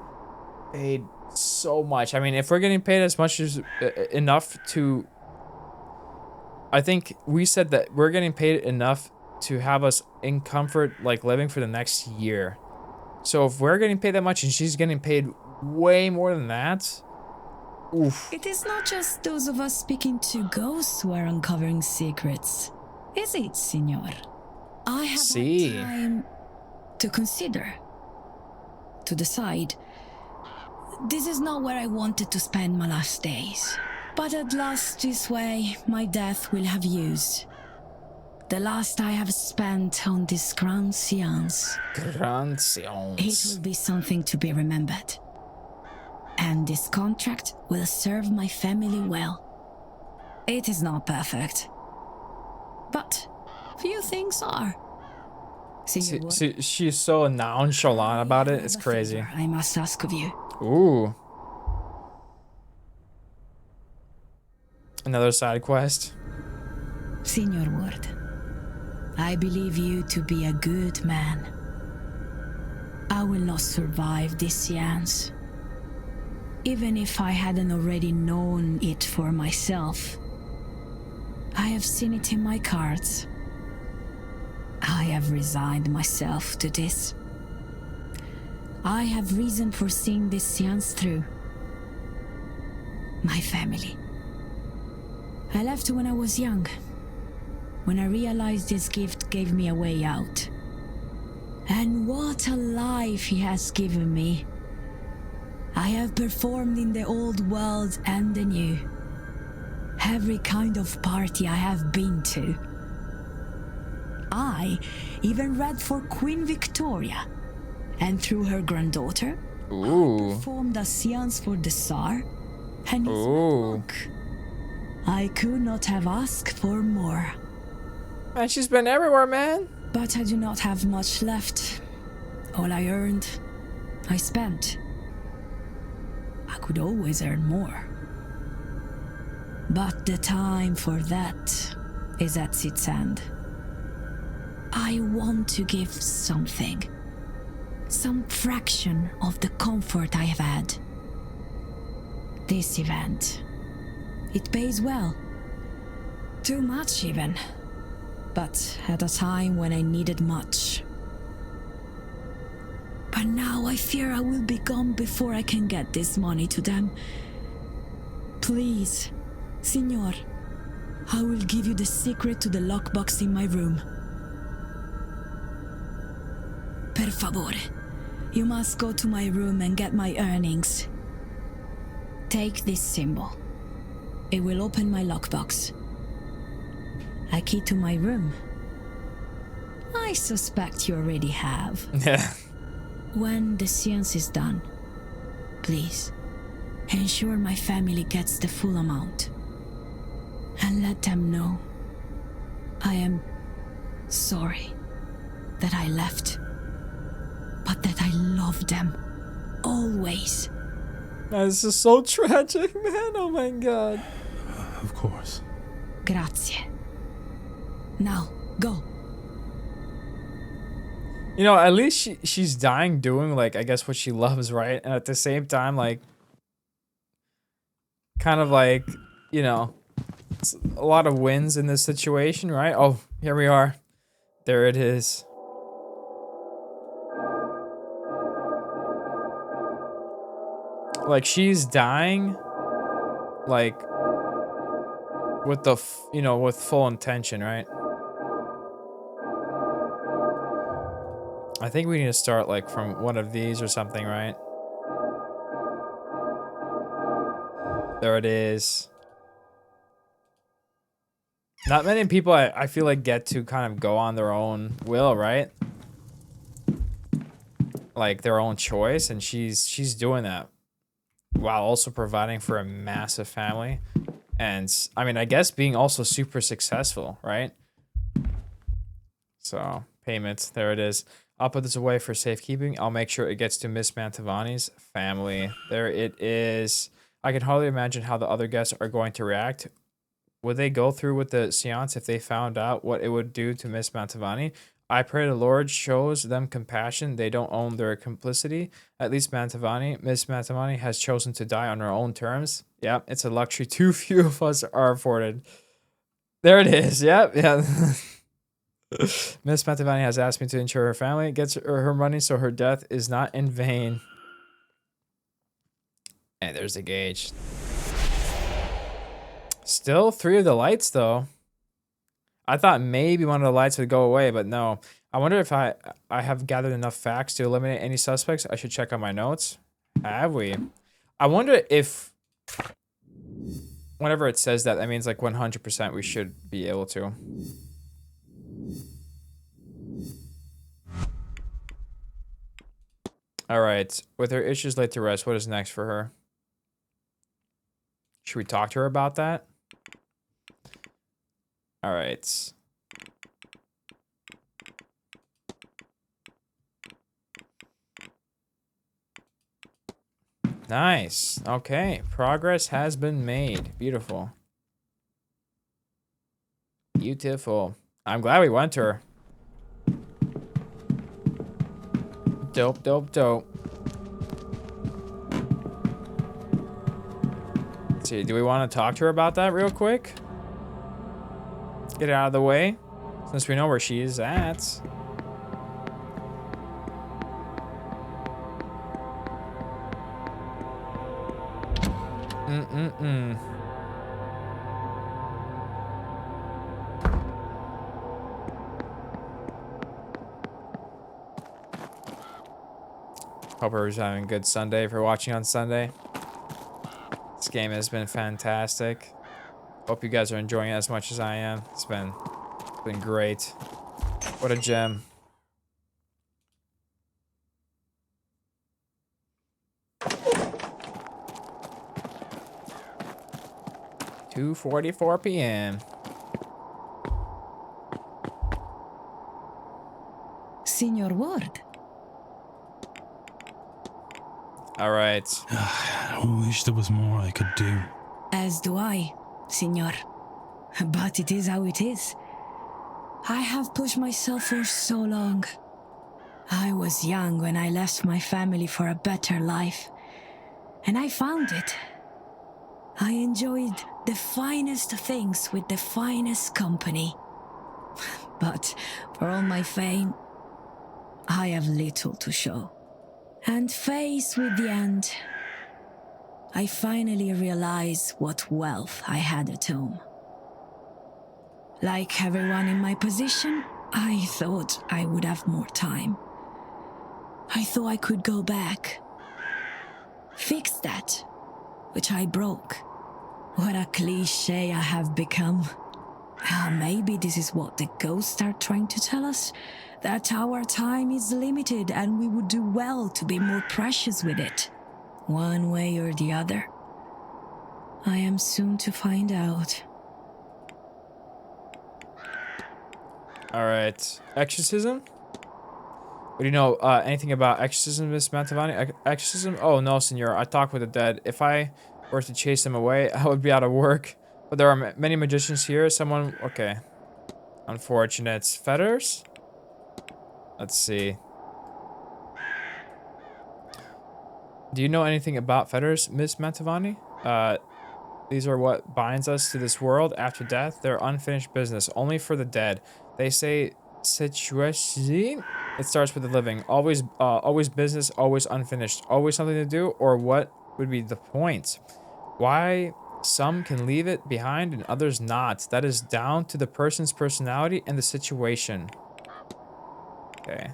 paid so much. I mean, if we're getting paid as much as enough to, I think we said that we're getting paid enough to have us in comfort, like living for the next year. So if we're getting paid that much and she's getting paid way more than that, oof. It is not just those of us speaking to ghosts who are uncovering secrets, is it, Signor? I have See. had time to consider, to decide. This is not where I wanted to spend my last days. But at last this way, my death will have used the last I have spent on this grand seance. Grand It seance. will be something to be remembered. And this contract will serve my family well. It is not perfect, but few things are. Signor Ward, She's so nonchalant about I it. have It's a crazy. favor I must ask of you. Ooh. Another side quest. Signor Ward, I believe you to be a good man. I will not survive this seance. Even if I hadn't already known it for myself. I have seen it in my cards. I have resigned myself to this. I have reason for seeing this seance through. My family. I left when I was young. When I realized this gift gave me a way out. And what a life he has given me. I have performed in the old world and the new. Every kind of party I have been to. I even read for Queen Victoria. And through her granddaughter, Ooh. I performed a seance for the Tsar and his Ooh. monk. I could not have asked for more. Man, she's been everywhere, man. But I do not have much left. All I earned, I spent. A could always earn more. But the time for that is at its end. I want to give something. Some fraction of the comfort I have had. This event. It pays well. Too much even. But at a time when I needed much. But now I fear I will be gone before I can get this money to them. Please, Signor, I will give you the secret to the lockbox in my room. Per favore, you must go to my room and get my earnings. Take this symbol. It will open my lockbox. A key to my room. I suspect you already have. Yeah. When the seance is done, please, ensure my family gets the full amount. And let them know I am sorry that I left, but that I love them always. This is so tragic, man. Oh my god. Of course. Grazie. Now, go. You know, at least she's dying doing, like, I guess what she loves, right? And at the same time, like, kind of like, you know, it's a lot of wins in this situation, right? Oh, here we are. There it is. Like, she's dying, like, with the, you know, with full intention, right? I think we need to start, like, from one of these or something, right? There it is. Not many people, I feel like, get to kind of go on their own will, right? Like, their own choice, and she's doing that while also providing for a massive family. And, I mean, I guess being also super successful, right? So, payments, there it is. I'll put this away for safekeeping. I'll make sure it gets to Miss Mantovani's family. There it is. I can hardly imagine how the other guests are going to react. Would they go through with the seance if they found out what it would do to Miss Mantovani? I pray the Lord shows them compassion. They don't own their complicity. At least Miss Mantovani has chosen to die on her own terms. Yep, it's a luxury too few of us are afforded. There it is. Yep, yeah. Miss Mantovani has asked me to ensure her family gets her money so her death is not in vain. And there's the gauge. Still 3 of the lights, though. I thought maybe one of the lights would go away, but no. I wonder if I have gathered enough facts to eliminate any suspects. I should check on my notes. Have we? I wonder if whenever it says that means like 100% we should be able to. All right. With her issues laid to rest, what is next for her? Should we talk to her about that? All right. Nice. Okay. Progress has been made. Beautiful. Beautiful. I'm glad we went to her. Dope, dope, dope. Let's see, do we want to talk to her about that real quick? Get it out of the way, since we know where she is at. Hope everyone's having a good Sunday if you're watching on Sunday. This game has been fantastic. Hope you guys are enjoying it as much as I am. It's been great. What a gem. (2:44 p.m.) Signor Ward. All right. I wish there was more I could do. As do I, Signor. But it is how it is. I have pushed myself for so long. I was young when I left my family for a better life. And I found it. I enjoyed the finest things with the finest company. But for all my fame, I have little to show. And faced with the end, I finally realized what wealth I had at home. Like everyone in my position, I thought I would have more time. I thought I could go back, fix that, which I broke. What a cliche I have become. Maybe this is what the ghosts are trying to tell us, that our time is limited and we would do well to be more precious with it. One way or the other. I am soon to find out. All right. Exorcism? What do you know? Anything about exorcism, Miss Mantovani? Exorcism? Oh, no, senor. I talk with the dead. If I were to chase them away, I would be out of work. But there are many magicians here. Someone... Okay. Unfortunate. Fetters? Let's see. Do you know anything about fetters, Miss Mantovani? These are what binds us to this world after death. They're unfinished business, only for the dead. They say situation. It starts with the living. Always business, always unfinished. Always something to do, or what would be the point? Why some can leave it behind and others not? That is down to the person's personality and the situation. Okay.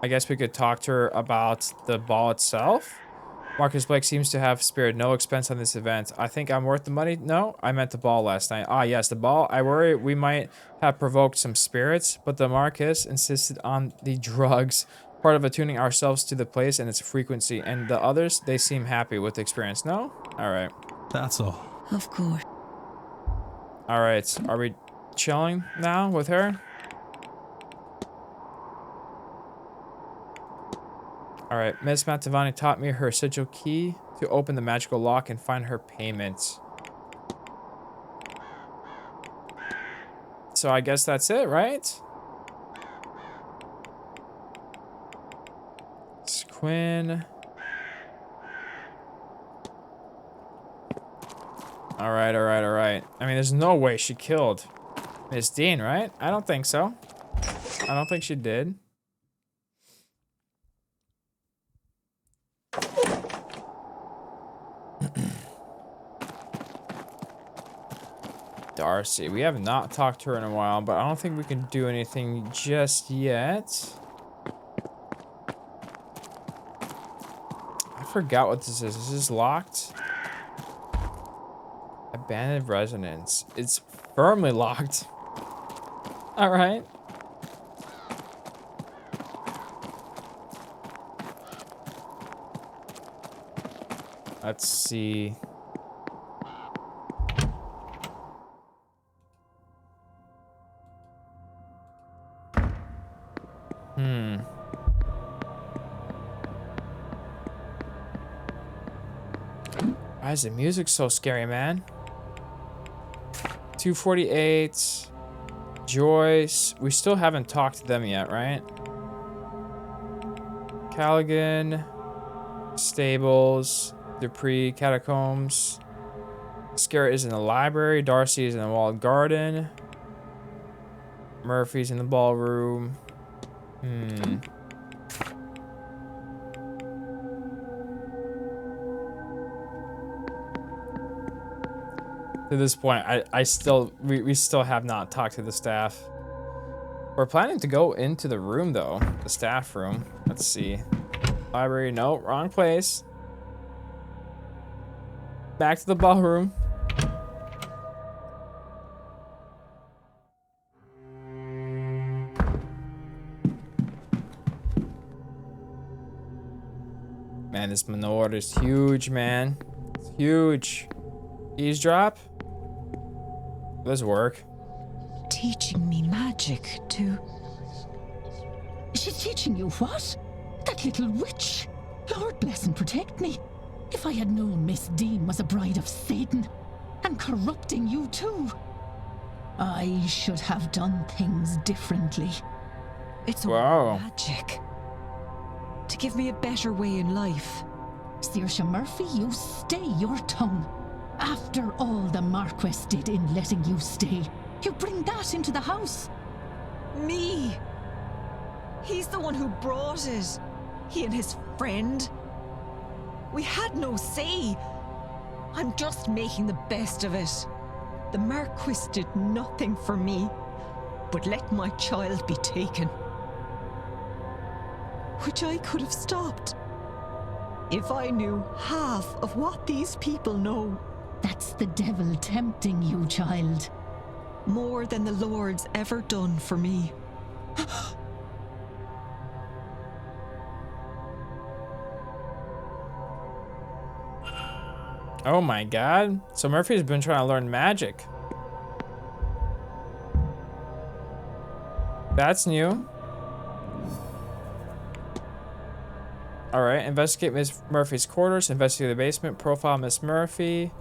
I guess we could talk to her about the ball itself. Marcus Blake seems to have spared no expense on this event. I think I'm worth the money. No, I meant the ball last night. Ah, yes, the ball. I worry we might have provoked some spirits, but the Marcus insisted on the drugs, part of attuning ourselves to the place and its frequency. And the others, they seem happy with the experience. No? All right. That's all. Of course. All right. Are we chilling now with her? All right, Miss Mantovani taught me her sigil key to open the magical lock and find her payment. So I guess that's it, right? It's Quinn. All right, all right, all right. I mean, there's no way she killed Miss Dean, right? I don't think so. I don't think she did. Darcy. We have not talked to her in a while, but I don't think we can do anything just yet. I forgot what this is. Is this locked? Abandoned residence. It's firmly locked. All right. Let's see. Why is the music so scary, man? 248. Joyce. We still haven't talked to them yet, right? Callaghan. Stables. Dupree. Catacombs. Scarrett is in the library. Darcy is in the walled garden. Murphy's in the ballroom. To this point, we still have not talked to the staff. We're planning to go into the room though, the staff room. Let's see. Library, no, wrong place. Back to the ballroom. Man, this Manor is huge, man. It's huge. Eavesdrop? Does work. Teaching me magic to... She's teaching you what? That little witch. Lord bless and protect me. If I had known Miss Dean was a bride of Satan and corrupting you too, I should have done things differently. It's all Wow. magic. To give me a better way in life. Saoirse Murphy, you stay your tongue. After all the Marquess did in letting you stay, you bring that into the house. Me! He's the one who brought it. He and his friend. We had no say. I'm just making the best of it. The Marquis did nothing for me, but let my child be taken. Which I could have stopped. If I knew half of what these people know. That's the devil tempting you, child. More than the Lord's ever done for me. Oh my god. So Murphy's been trying to learn magic. That's new. Alright, investigate Miss Murphy's quarters, investigate the basement, profile Miss Murphy.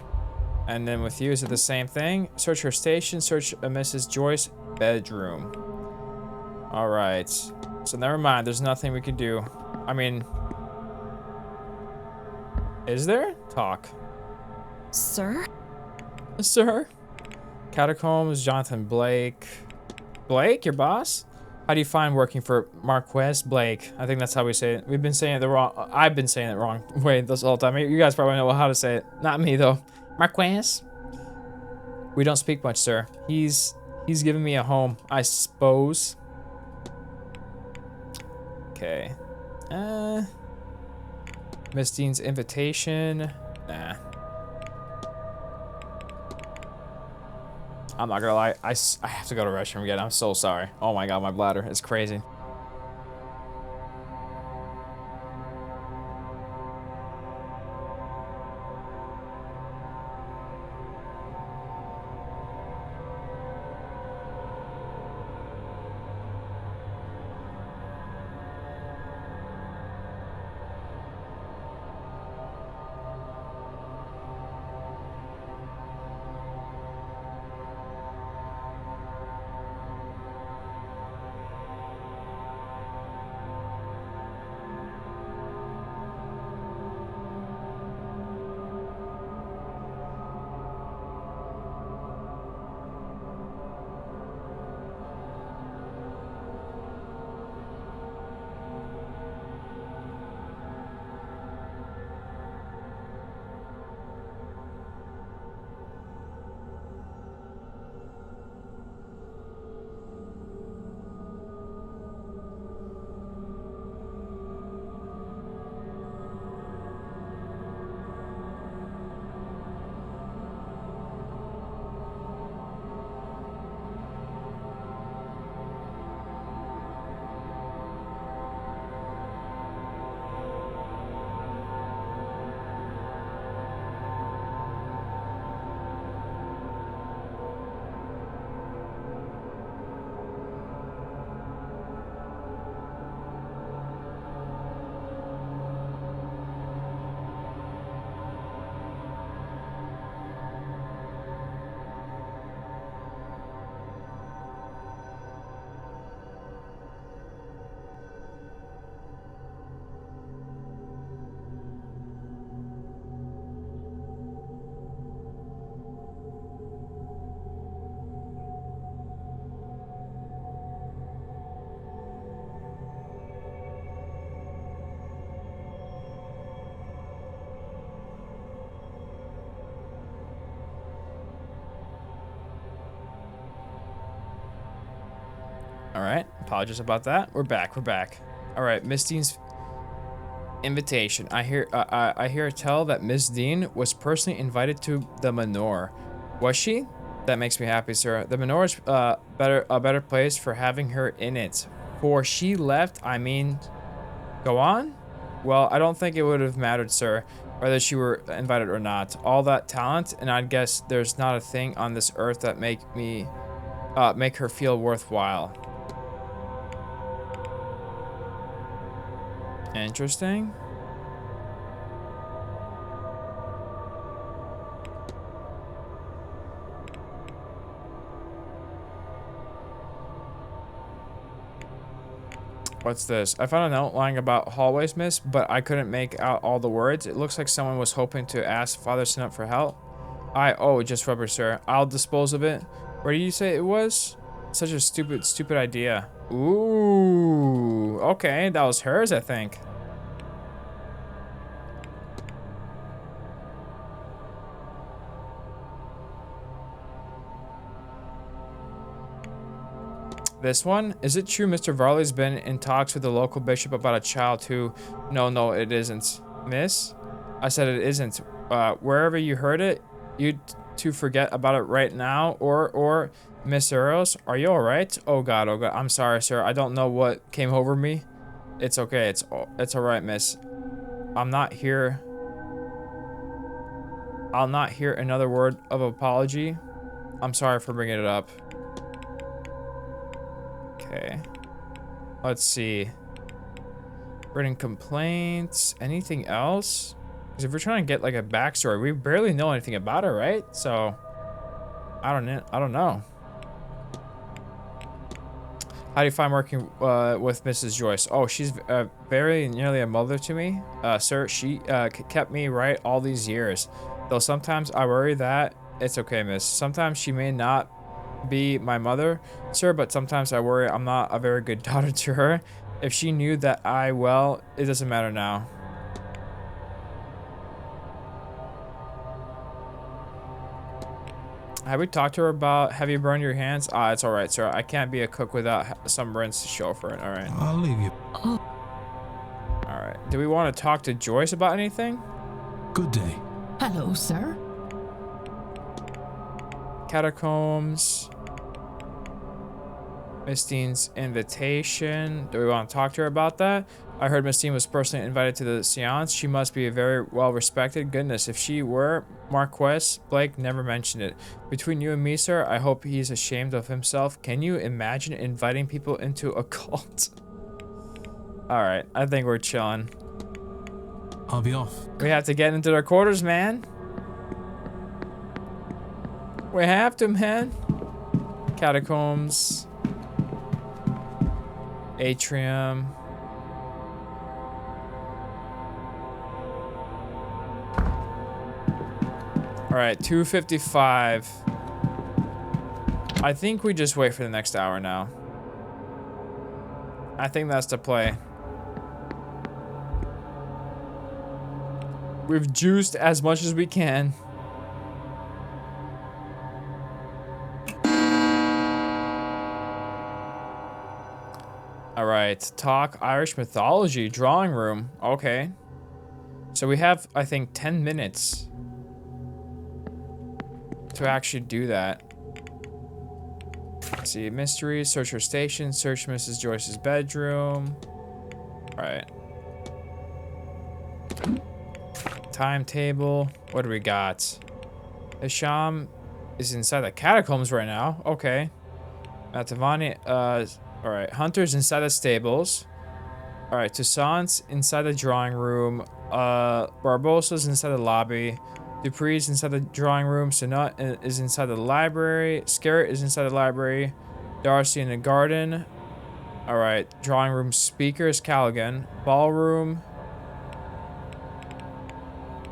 And then with you, is it the same thing? Search her station, search Mrs. Joyce's bedroom. Alright. So never mind, there's nothing we can do. I mean... Is there? Talk. Sir? Sir? Catacombs, Jonathan Blake. Blake, your boss? How do you find working for Marquess Blake? I think that's how we say it. We've been saying it the wrong... I've been saying it the wrong way this whole time. You guys probably know how to say it. Not me, though. Marquess? We don't speak much, sir. He's giving me a home, I suppose. Okay. Miss Dean's invitation. Nah. I'm not gonna lie, I have to go to the restroom again. I'm so sorry. Oh my god, my bladder is crazy. All right, apologies about that. We're back. All right, Miss Dean's invitation. I hear tell that Miss Dean was personally invited to the Manor. Was she? That makes me happy, sir. The Manor is a better place for having her in it. For she left, I mean, go on? Well, I don't think it would have mattered, sir, whether she were invited or not. All that talent, and I guess there's not a thing on this earth that make her feel worthwhile. Interesting. What's this? I found an outline about hallways, miss, but I couldn't make out all the words. It looks like someone was hoping to ask Father Sinup for help. Oh, just rubber, sir. I'll dispose of it. Where did you say it was? Such a stupid idea. Ooh, okay, that was hers, I think. This one? Is it true Mr. Varley's been in talks with the local bishop about a child who... No, it isn't. Miss? I said it isn't. Wherever you heard it, you to forget about it right now, or Miss Earls, are you alright? Oh god, I'm sorry, sir. I don't know what came over me. It's okay, it's alright, miss. I'll not hear another word of apology. I'm sorry for bringing it up. Okay. Let's see. Written complaints. Anything else? Because if we're trying to get like a backstory, we barely know anything about her, right? So I don't know. How do you find working with Mrs. Joyce? Oh, she's very nearly a mother to me, sir. She kept me right all these years. Though sometimes I worry that it's okay, miss. Sometimes she may not be my mother, sir, but sometimes I worry I'm not a very good daughter to her. If she knew that well, it doesn't matter now. Have we talked to her about, have you burned your hands? It's alright, sir. I can't be a cook without some rinse to show for it. Alright. I'll leave you. Alright. Do we want to talk to Joyce about anything? Good day. Hello, sir. Catacombs. Miss Dean's invitation. Do we want to talk to her about that? I heard Miss Dean was personally invited to the seance. She must be very well respected. Goodness, if she were, Marquess Blake never mentioned it. Between you and me, sir, I hope he's ashamed of himself. Can you imagine inviting people into a cult? Alright, I think we're chilling. I'll be off. We have to get into their quarters, man. We have to, man. Catacombs. Atrium. Alright, 2:55. I think we just wait for the next hour now. I think that's the play. We've juiced as much as we can. Alright, talk Irish mythology, drawing room. Okay. So we have, I think, 10 minutes to actually do that. Let's see, mystery, search her station, search Mrs. Joyce's bedroom. Alright. Timetable. What do we got? Isham is inside the catacombs right now. Okay. Matavani, alright. Hunter's inside the stables. Alright, Toussaint's inside the drawing room. Barbosa's inside the lobby. Dupree's inside the drawing room. Sinut is inside the library. Scarrett is inside the library. Darcy in the garden. Alright, drawing room speaker is Callaghan. Ballroom.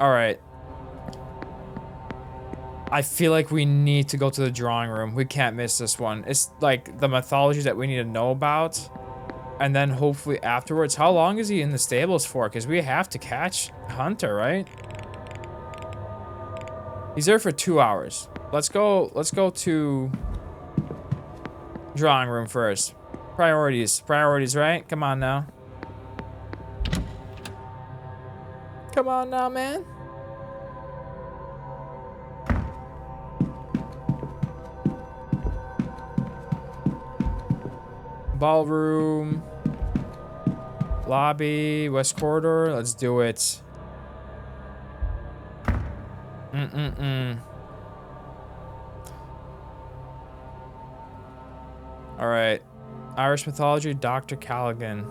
Alright. I feel like we need to go to the drawing room. We can't miss this one. It's like the mythology that we need to know about. And then hopefully afterwards. How long is he in the stables for? Because we have to catch Hunter, right? He's there for 2 hours. Let's go to drawing room first. Priorities, right? Come on now. Come on now, man. Ballroom. Lobby, West Corridor. Let's do it. Alright. Irish mythology, Dr. Callaghan.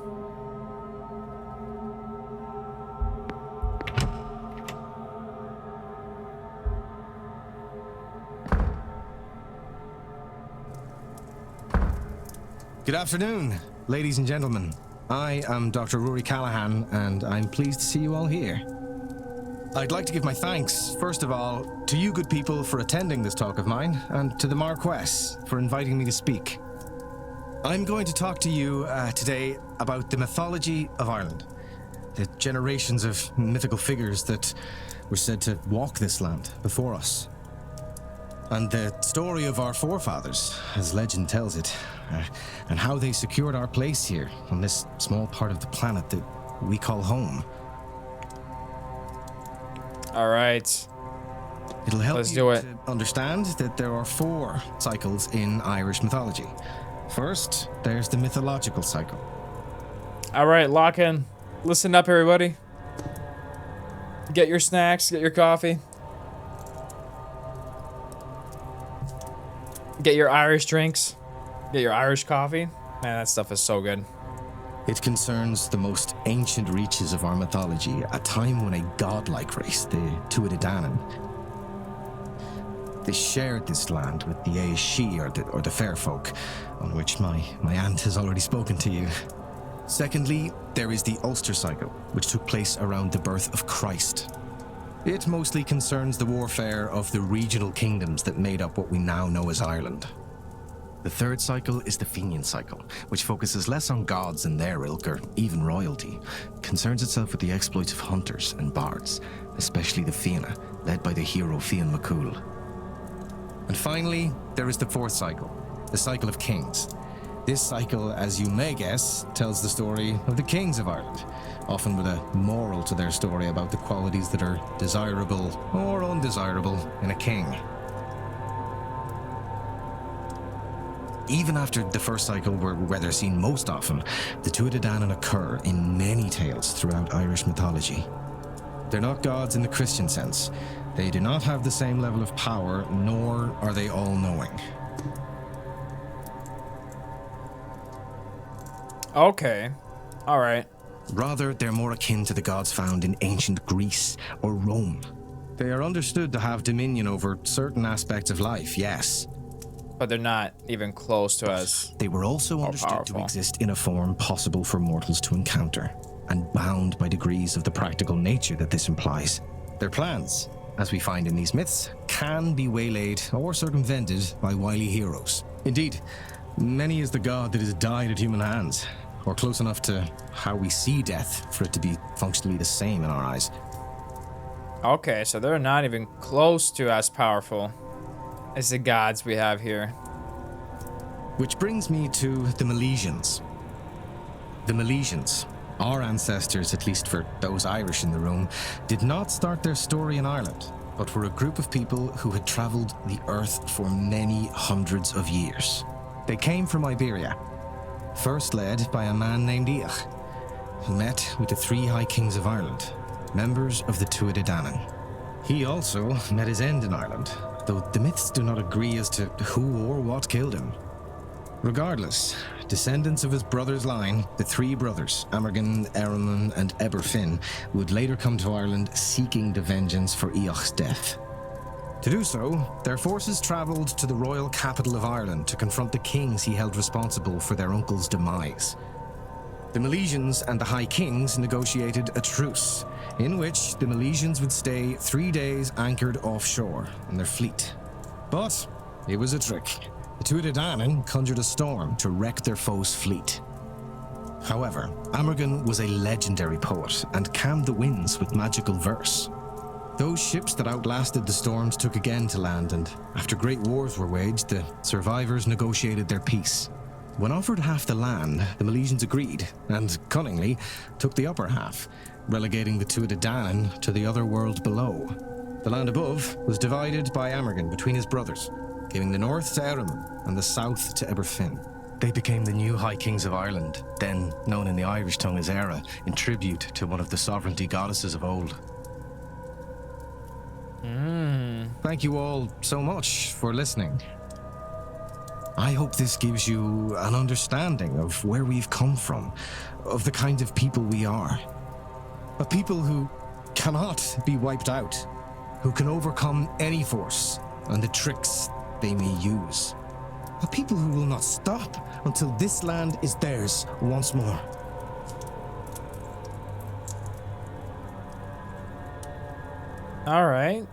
Good afternoon, ladies and gentlemen. I am Dr. Rory Callahan, and I'm pleased to see you all here. I'd like to give my thanks, first of all, to you good people for attending this talk of mine, and to the Marquess for inviting me to speak. I'm going to talk to you today about the mythology of Ireland, the generations of mythical figures that were said to walk this land before us, and the story of our forefathers, as legend tells it, and how they secured our place here on this small part of the planet that we call home. All right. It'll help Let's you do it. to understand that there are 4 cycles in Irish mythology. First, there's the mythological cycle. All right, lock in. Listen up, everybody. Get your snacks, get your coffee. Get your Irish drinks. Get your Irish coffee. Man, that stuff is so good. It concerns the most ancient reaches of our mythology, a time when a godlike race, the Tuatha Dé Danann, they shared this land with the Aes or the Fair Folk, on which my aunt has already spoken to you. Secondly, there is the Ulster cycle, which took place around the birth of Christ. It mostly concerns the warfare of the regional kingdoms that made up what we now know as Ireland. The third cycle is the Fenian cycle, which focuses less on gods and their ilk or even royalty. It concerns itself with the exploits of hunters and bards, especially the Fianna, led by the hero Fionn McCool. And finally, there is the fourth cycle, the cycle of kings. This cycle, as you may guess, tells the story of the kings of Ireland, often with a moral to their story about the qualities that are desirable or undesirable in a king. Even after the first cycle, where they're seen most often, the Tuatha Dé Danann occur in many tales throughout Irish mythology. They're not gods in the Christian sense. They do not have the same level of power, nor are they all-knowing. Okay. All right. Rather, they're more akin to the gods found in ancient Greece or Rome. They are understood to have dominion over certain aspects of life, yes. But they're not even close to us. They were also understood to exist in a form possible for mortals to encounter, and bound by degrees of the practical nature that this implies. Their plans, as we find in these myths, can be waylaid or circumvented by wily heroes. Indeed, many is the god that has died at human hands, or close enough to how we see death for it to be functionally the same in our eyes. Okay, so they're not even close to as powerful as the gods we have here. Which brings me to the Milesians. The Milesians, our ancestors, at least for those Irish in the room, did not start their story in Ireland, but were a group of people who had travelled the earth for many hundreds of years. They came from Iberia, first led by a man named Each, who met with the 3 High Kings of Ireland, members of the Tuatha Dé Danann. He also met his end in Ireland, though the myths do not agree as to who or what killed him. Regardless, descendants of his brother's line, the 3 brothers, Amergin, Eramon, and Eberfin, would later come to Ireland seeking the vengeance for Eoch's death. To do so, their forces travelled to the royal capital of Ireland to confront the kings he held responsible for their uncle's demise. The Milesians and the High Kings negotiated a truce, in which the Milesians would stay 3 days anchored offshore in their fleet. But it was a trick. The Tuatha Dé Danann conjured a storm to wreck their foe's fleet. However, Amergin was a legendary poet and calmed the winds with magical verse. Those ships that outlasted the storms took again to land, and after great wars were waged, the survivors negotiated their peace. When offered half the land, the Milesians agreed, and cunningly took the upper half, relegating the Tuatha Dé Danann to the other world below. The land above was divided by Amergin between his brothers, giving the north to Eramon and the south to Eberfin. They became the new High Kings of Ireland, then known in the Irish tongue as Era, in tribute to one of the sovereignty goddesses of old. Thank you all so much for listening. I hope this gives you an understanding of where we've come from, of the kind of people we are. A people who cannot be wiped out, who can overcome any force and the tricks they may use. A people who will not stop until this land is theirs once more. All right.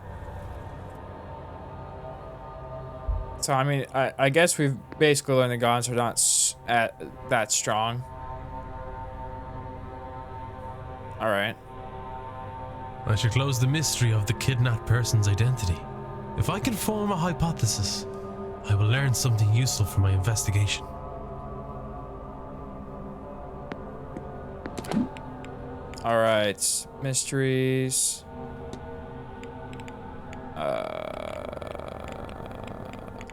So, I mean, I guess we've basically learned the gods are not that strong. All right. I should close the mystery of the kidnapped person's identity. If I can form a hypothesis, I will learn something useful for my investigation. All right. Mysteries.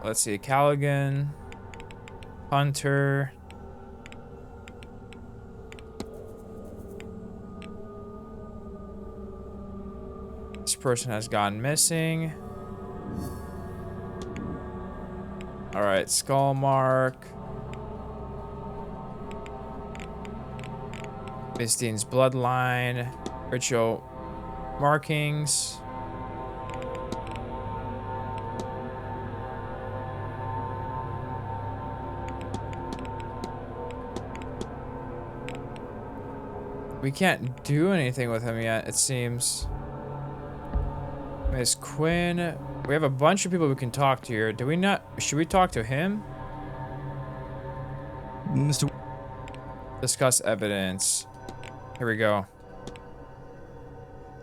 Let's see. Callaghan. Hunter. This person has gone missing. All right. Skull mark. Miss Dean's bloodline. Ritual markings. We can't do anything with him yet, it seems. Miss Quinn. We have a bunch of people we can talk to here. Do we not? Should we talk to him? Mr. Discuss evidence. Here we go.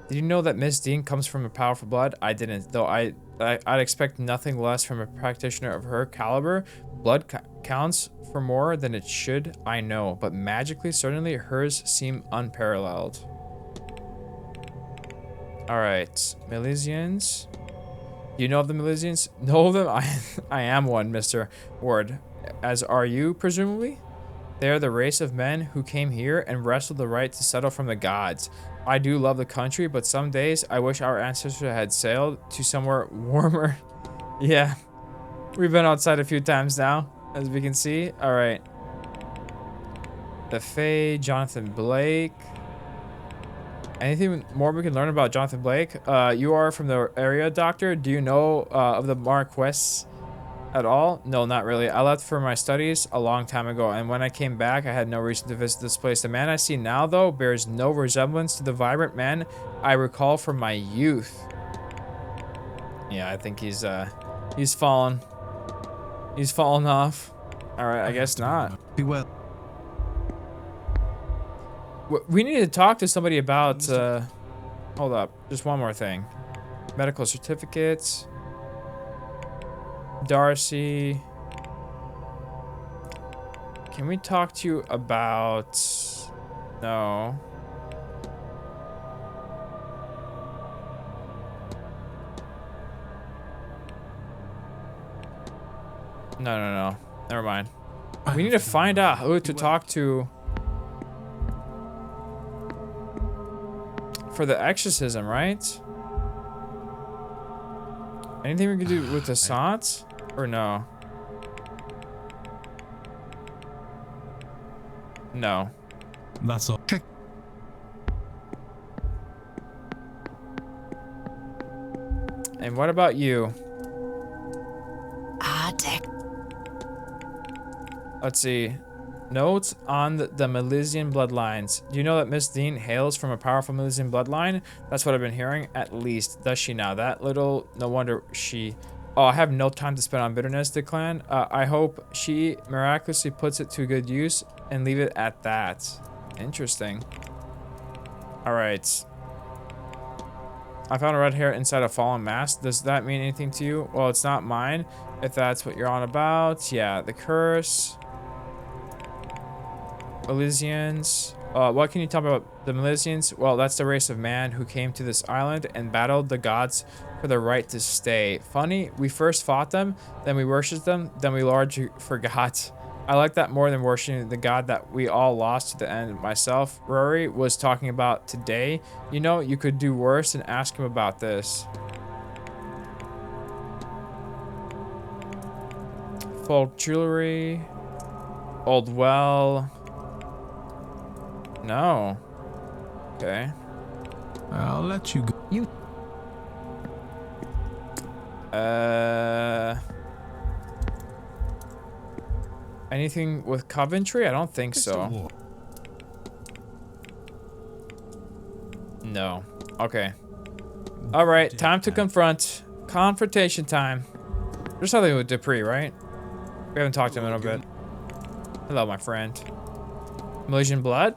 Did you know that Miss Dean comes from a powerful blood? I didn't, though I'd expect nothing less from a practitioner of her caliber. Blood counts for more than it should, I know, but magically, certainly hers seem unparalleled. All right, Milesians. Do you know of the Milesians? Know of them? I am one, Mr. Ward. As are you, presumably? They are the race of men who came here and wrestled the right to settle from the gods. I do love the country, but some days I wish our ancestors had sailed to somewhere warmer. Yeah, we've been outside a few times now, as we can see. All right. The Fae, Jonathan Blake. Anything more we can learn about Jonathan Blake? You are from the area, Doctor. Do you know of the Marquess at all? No, not really. I left for my studies a long time ago, and when I came back, I had no reason to visit this place. The man I see now, though, bears no resemblance to the vibrant man I recall from my youth. Yeah, I think he's fallen. He's fallen off. All right, I guess not. Be well. We need to talk to somebody about. Hold up, just one more thing. Medical certificates. Darcy. Can we talk to you about... No. No. Never mind. We need to find out who to talk to for the exorcism, right? Anything we can do with the Sans? Or no? No. That's all. And what about you? Let's see. Notes on the Milesian bloodlines. Do you know that Miss Dean hails from a powerful Milesian bloodline? That's what I've been hearing, at least. Does she now? That little... No wonder she... Oh, I have no time to spend on bitterness, the clan. I hope she miraculously puts it to good use and leave it at that. Interesting. All right. I found a red hair inside a fallen mask. Does that mean anything to you? Well, it's not mine, if that's what you're on about. Yeah, the curse. Milesians. What can you tell me about the Milesians? Well, that's the race of man who came to this island and battled the gods for the right to stay. Funny, we first fought them, then we worshipped them, then we largely forgot. I like that more than worshiping the god that we all lost to the end. Myself, Rory was talking about today. You know, you could do worse and ask him about this. Folk jewelry. Old well. No. Okay. I'll let you go. You. Anything with Coventry? I don't think so. No. Okay. All right, time to confront. Confrontation time. There's something with Dupree, right? We haven't talked to him in a bit. Hello, my friend. Milesian blood?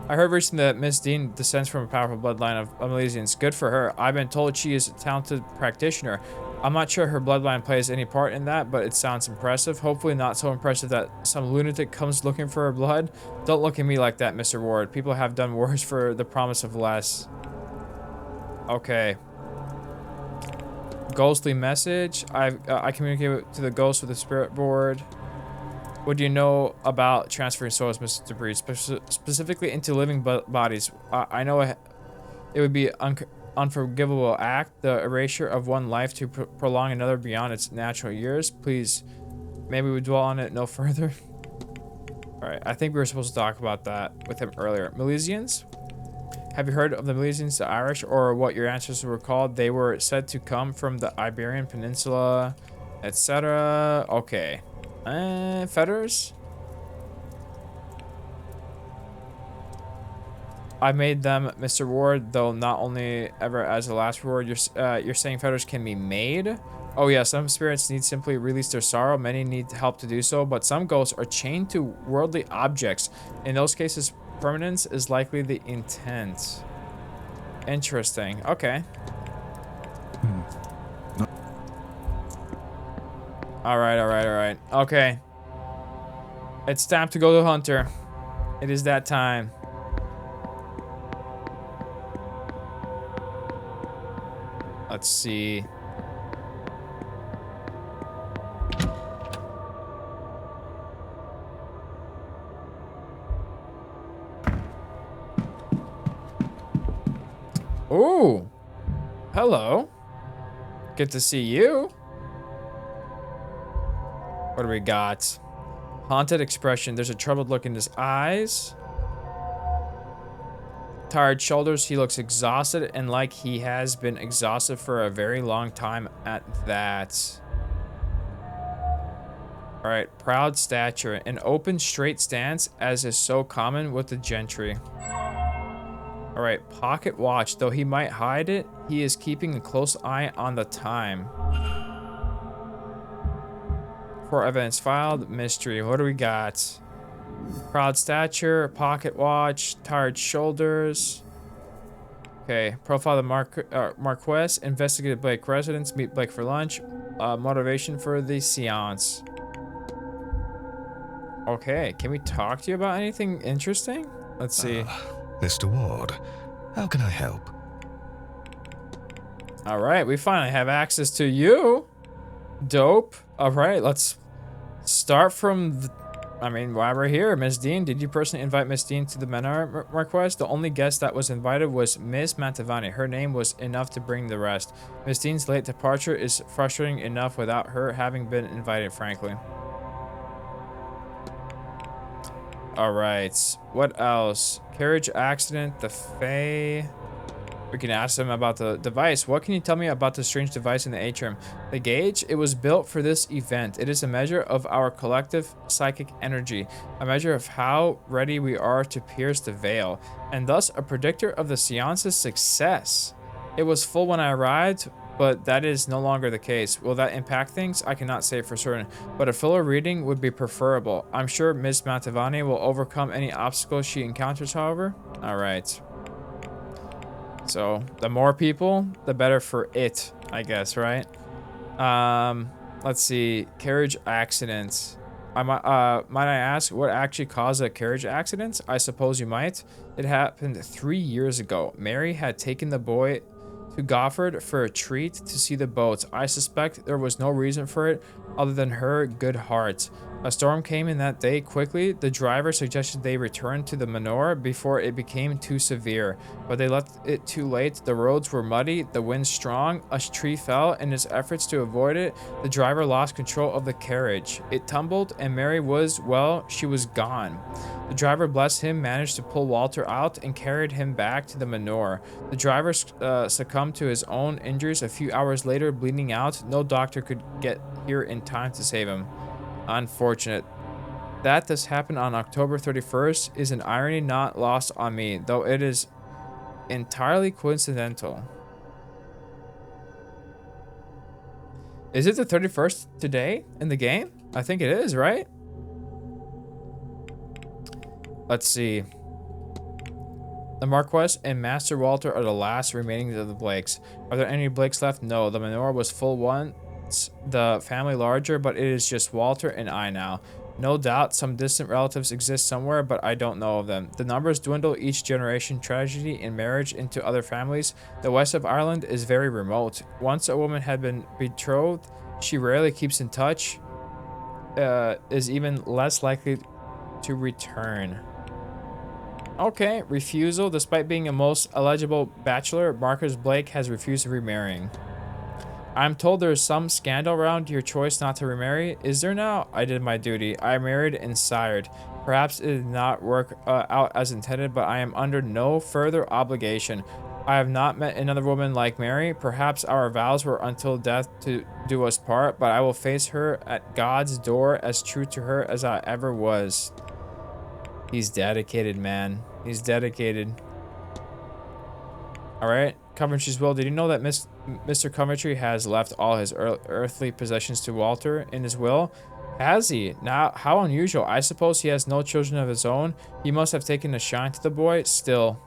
I heard recently that Miss Dean descends from a powerful bloodline of Milesians. Good for her. I've been told she is a talented practitioner. I'm not sure her bloodline plays any part in that, but it sounds impressive. Hopefully not so impressive that some lunatic comes looking for her blood. Don't look at me like that, Mr. Ward. People have done worse for the promise of less. Okay. Ghostly message. I communicate to the ghost with the spirit board. What do you know about transferring souls, Mr. Debris, specifically into living bodies? I know it would be unforgivable act, the erasure of one life to prolong another beyond its natural years. Please, maybe we dwell on it no further. All right, I think we were supposed to talk about that with him earlier. Milesians? Have you heard of the Milesians, the Irish, or what your ancestors were called? They were said to come from the Iberian Peninsula, etc. Okay. Fetters? I made them, Mr. Ward, though not only ever as a last reward. You're saying fetters can be made? Oh yeah, some spirits need simply release their sorrow. Many need help to do so, but some ghosts are chained to worldly objects. In those cases, permanence is likely the intent. Interesting. Okay. All right. Okay. It's time to go to Hunter. It is that time. Let's see. Ooh. Hello. Good to see you. What do we got? Haunted expression. There's a troubled look in his eyes. Tired shoulders. He looks exhausted and like he has been exhausted for a very long time at that. All right. Proud stature. An open, straight stance, as is so common with the gentry. All right. Pocket watch. Though he might hide it, he is keeping a close eye on the time. For evidence filed, mystery. What do we got? Proud stature, pocket watch, tired shoulders. Okay, profile the Marquess, investigate Blake residence, meet Blake for lunch. Motivation for the seance. Okay, can we talk to you about anything interesting? Let's see. Mr. Ward, how can I help? All right, we finally have access to you. Dope. All right, let's start from while we're here. Miss Dean, did you personally invite Miss Dean to the Manor, Marquess? The only guest that was invited was Miss Mantovani. Her name was enough to bring the rest. Miss Dean's late departure is frustrating enough without her having been invited, frankly. All right, what else? Carriage accident, the Fae. We can ask them about the device. What can you tell me about the strange device in the atrium? The gauge, it was built for this event. It is a measure of our collective psychic energy, a measure of how ready we are to pierce the veil, and thus a predictor of the seance's success. It was full when I arrived, but that is no longer the case. Will that impact things? I cannot say for certain, but a fuller reading would be preferable. I'm sure Miss Mantovani will overcome any obstacles she encounters, however. All right. So the more people, the better for it, I guess, right? Let's see. Carriage accidents. Might I ask what actually caused a carriage accident? I suppose you might. It happened 3 years ago. Mary had taken the boy to Gofford for a treat to see the boats. I suspect there was no reason for it other than her good heart. A storm came in that day quickly. The driver suggested they return to the Manor before it became too severe, but they left it too late. The roads were muddy, the wind strong, a tree fell. In his efforts to avoid it, the driver lost control of the carriage. It tumbled and Mary was, well, she was gone. The driver, bless him, managed to pull Walter out and carried him back to the Manor. The driver succumbed to his own injuries a few hours later, bleeding out. No doctor could get here in time to save him. Unfortunate. that this happened on October 31st is an irony not lost on me, though it is entirely coincidental. Is it the 31st today in the game? I think it is, right? Let's see. The Marquess and Master Walter are the last remaining of the Blakes. Are there any Blakes left? No, the Manor was full once, the family larger, but it is just Walter and I now. No doubt some distant relatives exist somewhere, but I don't know of them. The numbers dwindle each generation. Tragedy and marriage into other families. The west of Ireland is very remote. Once a woman had been betrothed, she rarely keeps in touch, is even less likely to return. Okay, refusal. Despite being a most eligible bachelor, Marcus Blake has refused remarrying. I'm told there is some scandal around your choice not to remarry. Is there now? I did my duty. I married and sired. Perhaps it did not work out as intended, but I am under no further obligation. I have not met another woman like Mary. Perhaps our vows were until death to do us part, but I will face her at God's door as true to her as I ever was. He's dedicated, man. He's dedicated. All right. Coventry's will. Did you know that Mr. Coventry has left all his earthly possessions to Walter in his will? Has he? Now, how unusual. I suppose he has no children of his own. He must have taken a shine to the boy. Still.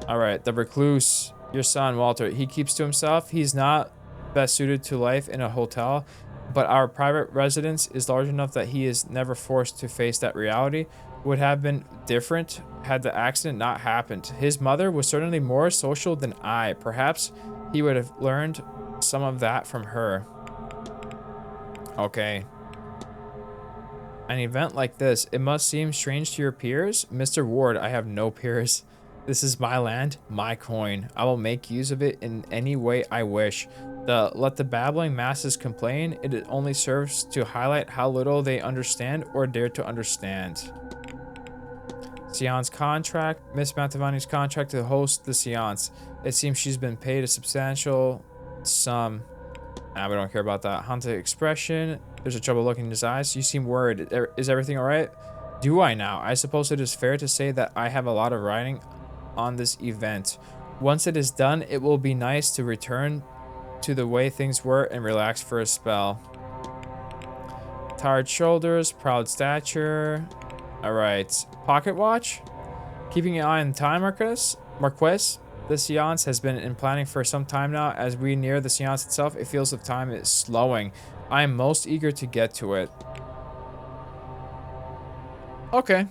All right. The recluse. Your son, Walter. He keeps to himself. He's not best suited to life in a hotel, but our private residence is large enough that he is never forced to face that reality. Would have been different had the accident not happened. His mother was certainly more social than I. Perhaps he would have learned some of that from her. Okay. An event like this, it must seem strange to your peers. Mr. Ward, I have no peers. This is my land, my coin. I will make use of it in any way I wish. Let the babbling masses complain. It only serves to highlight how little they understand or dare to understand. Seance contract. Miss Mantovani's contract to host the seance. It seems she's been paid a substantial sum. We don't care about that. Haunted expression. There's a trouble looking in his eyes. You seem worried. Is everything alright? Do I now? I suppose it is fair to say that I have a lot of writing on this event. Once it is done, it will be nice to return to the way things were and relax for a spell. Tired shoulders, proud stature. Alright. Pocket watch? Keeping an eye on time, Marquess? The seance has been in planning for some time now. As we near the seance itself, it feels the time is slowing. I am most eager to get to it. Okay.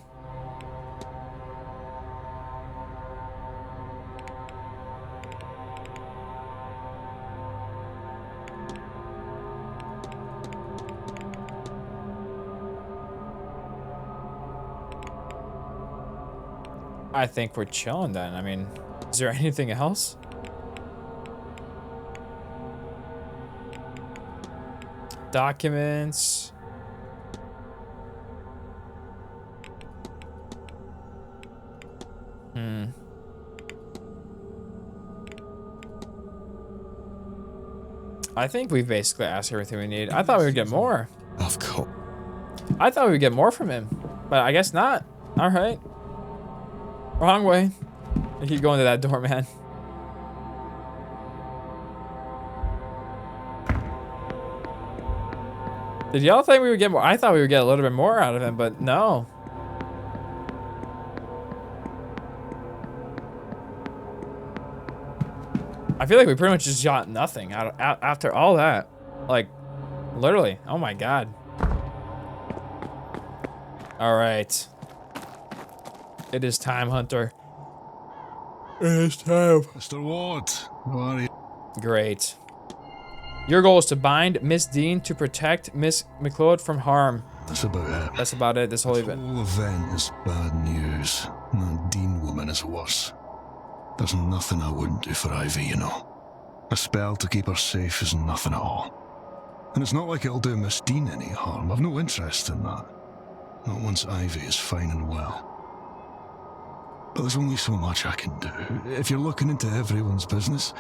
I think we're chilling then. I mean, is there anything else? Documents. I think we've basically asked everything we need. I thought we would get more. Of course. I thought we would get more from him, but I guess not. All right. Wrong way. I keep going to that door, man. Did y'all think we would get more? I thought we would get a little bit more out of him, but no. I feel like we pretty much just got nothing after all that. Like, literally. Oh my god. All right. It is time, Hunter. It is time. Mr. Ward, how are you? Great. Your goal is to bind Miss Dean to protect Miss McLeod from harm. That's about it. That's about it, this whole event. The whole event is bad news. And that Dean woman is worse. There's nothing I wouldn't do for Ivy, you know. A spell to keep her safe is nothing at all. And it's not like it'll do Miss Dean any harm. I've no interest in that. Not once Ivy is fine and well. But there's only so much I can do. If you're looking into everyone's business,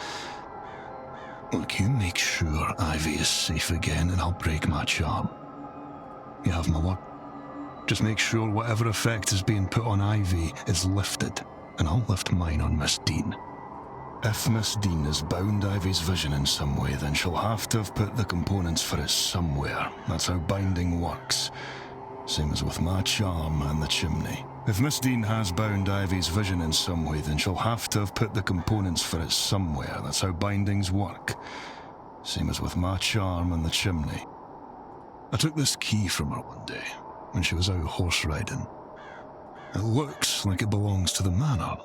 look, you make sure Ivy is safe again and I'll break my charm. You have my word. Just make sure whatever effect is being put on Ivy is lifted, and I'll lift mine on Miss Dean. If Miss Dean has bound Ivy's vision in some way, then she'll have to have put the components for it somewhere. That's how binding works. Same as with my charm and the chimney. If Miss Dean has bound Ivy's vision in some way, then she'll have to have put the components for it somewhere. That's how bindings work. Same as with my charm and the chimney. I took this key from her one day, when she was out horse riding. It looks like it belongs to the manor,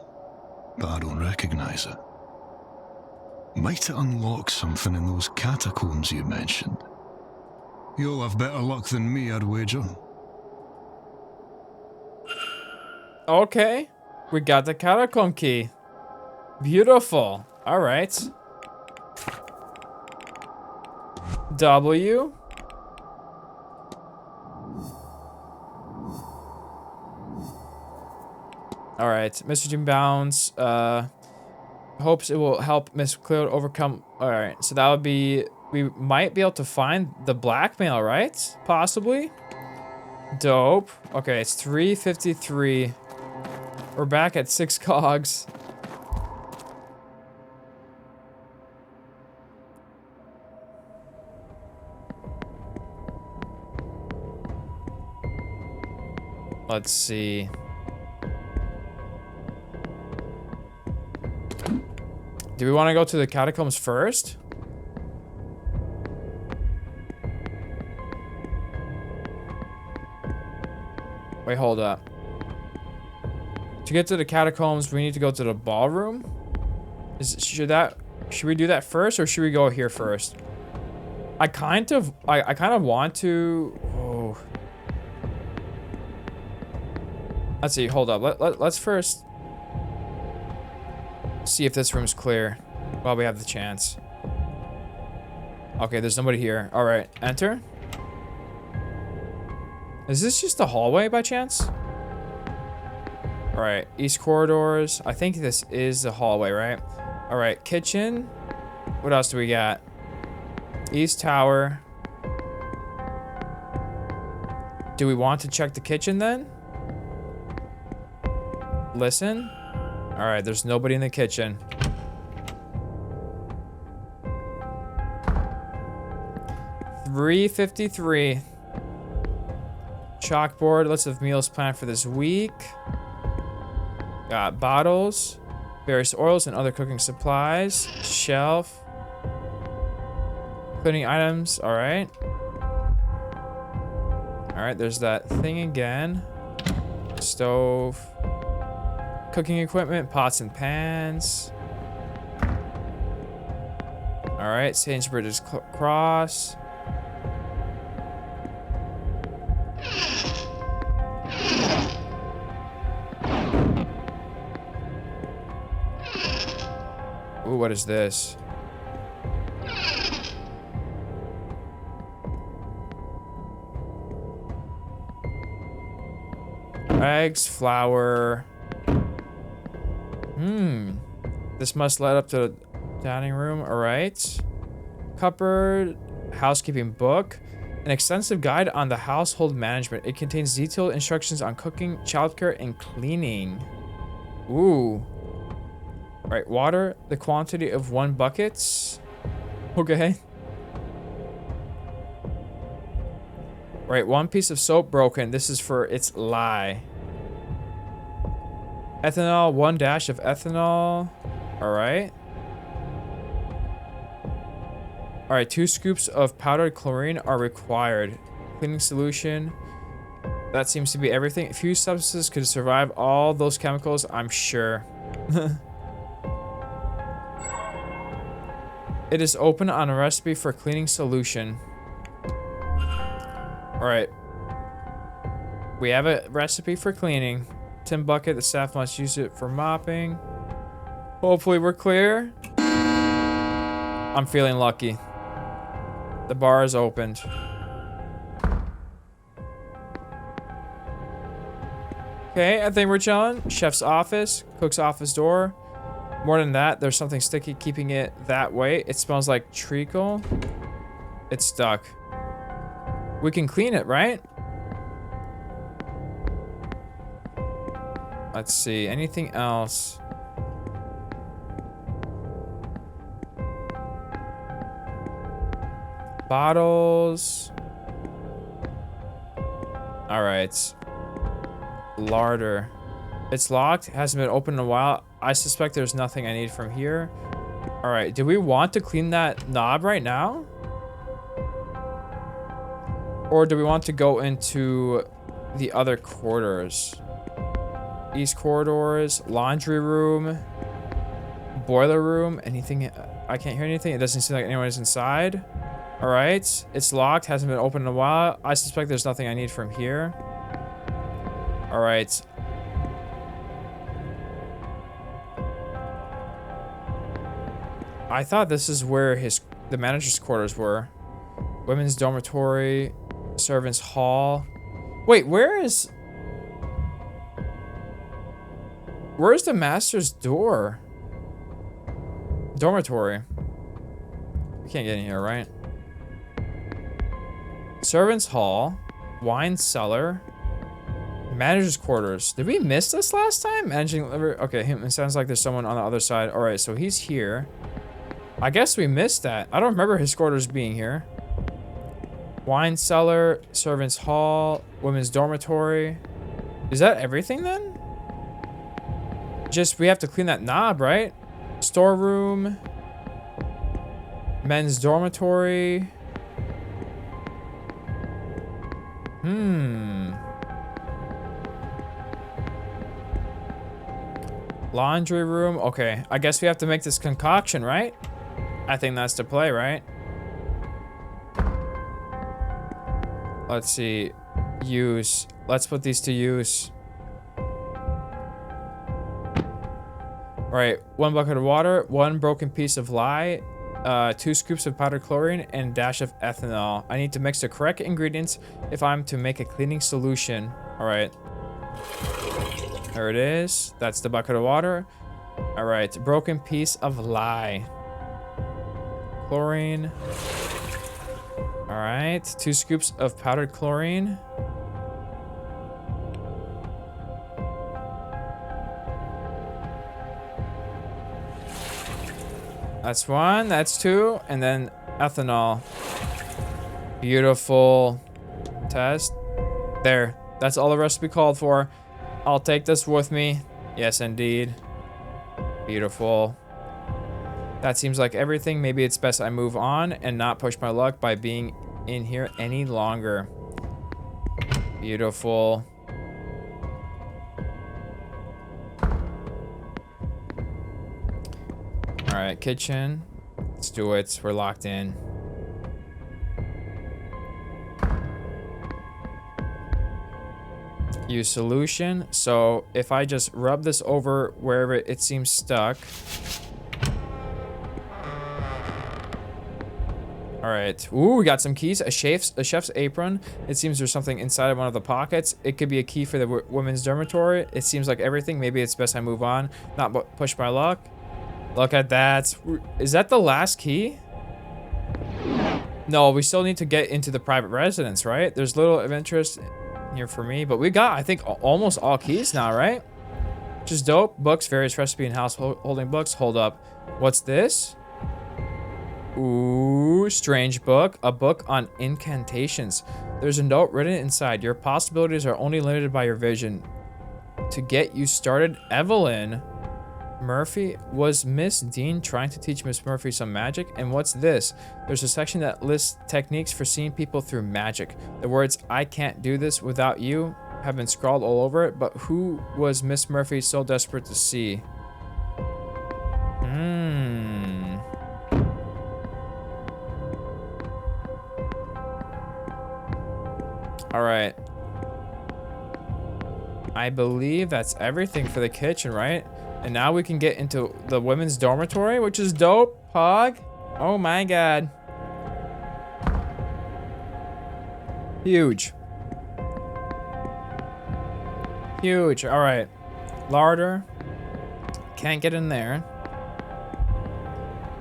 but I don't recognize it. Might it unlock something in those catacombs you mentioned? You'll have better luck than me, I'd wager. Okay. We got the catacomb key. Beautiful. Alright. W. Alright. Mr. Jim Bounds. Hopes it will help Miss Cleo overcome. Alright. So that would be... We might be able to find the blackmail, right? Possibly. Dope. Okay, it's 353. We're back at 6 cogs. Let's see. Do we want to go to the catacombs first? Wait, hold up. To get to the catacombs, we need to go to the ballroom. Should we do that first, or should we go here first? I kind of want to. Oh. Let's see. Hold up. Let's first see if this room's clear while we have the chance. Okay, there's nobody here. All right, enter. Is this just a hallway by chance? All right, east corridors. I think this is the hallway, right? All right, kitchen. What else do we got? East tower. Do we want to check the kitchen then? Listen. All right, there's nobody in the kitchen. $3.53. Chalkboard, list of meals planned for this week. Got bottles, various oils and other cooking supplies. Shelf. Cleaning items, all right. All right, there's that thing again. Stove. Cooking equipment, pots and pans. All right, Sainsbury's Cross. Ooh, what is this? Eggs, flour. This must lead up to the dining room. All right. Cupboard, housekeeping book. An extensive guide on the household management. It contains detailed instructions on cooking, childcare, and cleaning. Ooh. All right, water, the quantity of 1 bucket. Okay. All right, 1 piece of soap broken. This is for its lye. Ethanol, 1 dash of ethanol. All right. All right, 2 scoops of powdered chlorine are required. Cleaning solution. That seems to be everything. A few substances could survive all those chemicals, I'm sure. It is open on a recipe for cleaning solution. All right. We have a recipe for cleaning. Tin bucket, the staff must use it for mopping. Hopefully we're clear. I'm feeling lucky. The bar is opened. Okay, I think we're chilling. Chef's office, cook's office door. More than that, there's something sticky keeping it that way. It smells like treacle. It's stuck. We can clean it, right? Let's see. Anything else? Bottles. Alright. Larder. It's locked. Hasn't been opened in a while. I suspect there's nothing I need from here. Alright. Do we want to clean that knob right now? Or do we want to go into the other quarters? East corridors. Laundry room. Boiler room. Anything? I can't hear anything. It doesn't seem like anyone is inside. Alright. It's locked. Hasn't been opened in a while. I suspect there's nothing I need from here. Alright. I thought this is where the manager's quarters were. Women's dormitory. Servants' hall. Wait, where's the master's door? Dormitory. We can't get in here, right? Servants' hall. Wine cellar. Manager's quarters. Did we miss this last time? Managing liver. Okay, it sounds like there's someone on the other side. All right, so he's here. I guess we missed that. I don't remember his quarters being here. Wine cellar, servants' hall, women's dormitory. Is that everything then? Just we have to clean that knob, right? Storeroom, men's dormitory. Laundry room. Okay, I guess we have to make this concoction, right? I think that's the play, right? Let's see. Use. Let's put these to use. Alright, 1 bucket of water, 1 broken piece of lye, 2 scoops of powdered chlorine, and a dash of ethanol. I need to mix the correct ingredients if I'm to make a cleaning solution. Alright. There it is. That's the bucket of water. Alright, broken piece of lye. Chlorine. Alright, 2 scoops of powdered chlorine. That's 1, that's 2, and then ethanol. Beautiful. Test. There. That's all the recipe called for. I'll take this with me. Yes, indeed. Beautiful. That seems like everything. Maybe it's best I move on and not push my luck by being in here any longer. Beautiful. All right, kitchen. Let's do it. We're locked in. Use solution. So if I just rub this over wherever it seems stuck. All right. Ooh, we got some keys. A chef's apron. It seems there's something inside of one of the pockets. It could be a key for the women's dormitory. It seems like everything. Maybe it's best I move on, not push my luck. Look at that. Is that the last key? No, we still need to get into the private residence, right? There's little of interest here for me, but we got, I think, almost all keys now, right? Which is dope. Books, various recipe and householding books. Hold up. What's this? Ooh, strange book. A book on incantations. There's a note written inside. Your possibilities are only limited by your vision. To get you started, Evelyn Murphy, was Miss Dean trying to teach Miss Murphy some magic? And what's this? There's a section that lists techniques for seeing people through magic. The words, "I can't do this without you," have been scrawled all over it, but who was Miss Murphy so desperate to see? All right. I believe that's everything for the kitchen, right? And now we can get into the women's dormitory, which is dope. Pog. Oh my god. Huge. Huge. All right. Larder. Can't get in there.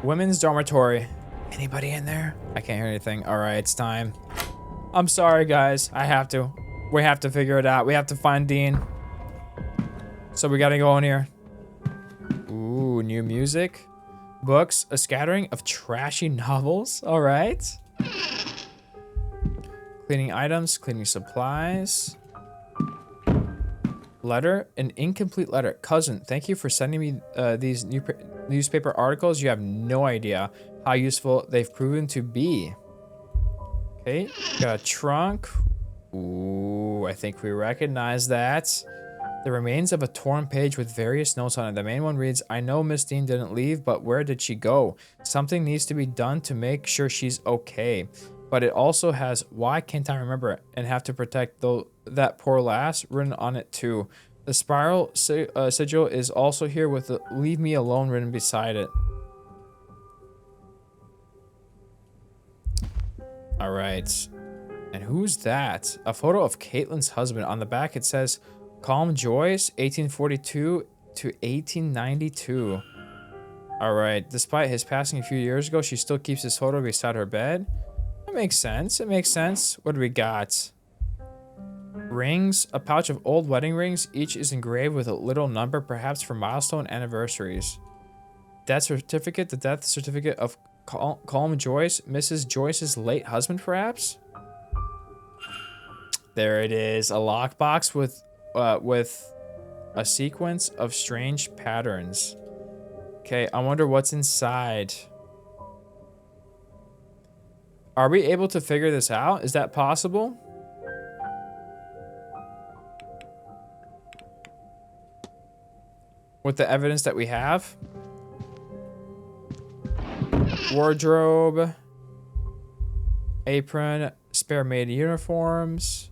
Women's dormitory. Anybody in there? I can't hear anything. All right, it's time. I'm sorry, guys. I have to. We have to figure it out. We have to find Dean. So we gotta go in here. Ooh, new music. Books, a scattering of trashy novels. All right. Cleaning items, cleaning supplies. Letter, an incomplete letter. Cousin, thank you for sending me these newspaper articles. You have no idea how useful they've proven to be. Okay, got a trunk. Ooh, I think we recognize that. The remains of a torn page with various notes on it. The main one reads, I know Miss Dean didn't leave, but where did she go? Something needs to be done to make sure she's okay. But it also has, why can't I remember it? And have to protect that poor lass written on it too. The spiral sigil is also here with the leave me alone written beside it. All right. And who's that? A photo of Caitlin's husband. On the back it says, Calm Joyce, 1842 to 1892. All right. Despite his passing a few years ago, she still keeps his photo beside her bed. That makes sense. It makes sense. What do we got? Rings. A pouch of old wedding rings. Each is engraved with a little number, perhaps for milestone anniversaries. Death certificate. The death certificate of Calm Joyce, Mrs. Joyce's late husband, perhaps? There it is. A lockbox with a sequence of strange patterns. Okay, I wonder what's inside. Are we able to figure this out? Is that possible? With the evidence that we have? Wardrobe. Apron. Spare maid uniforms.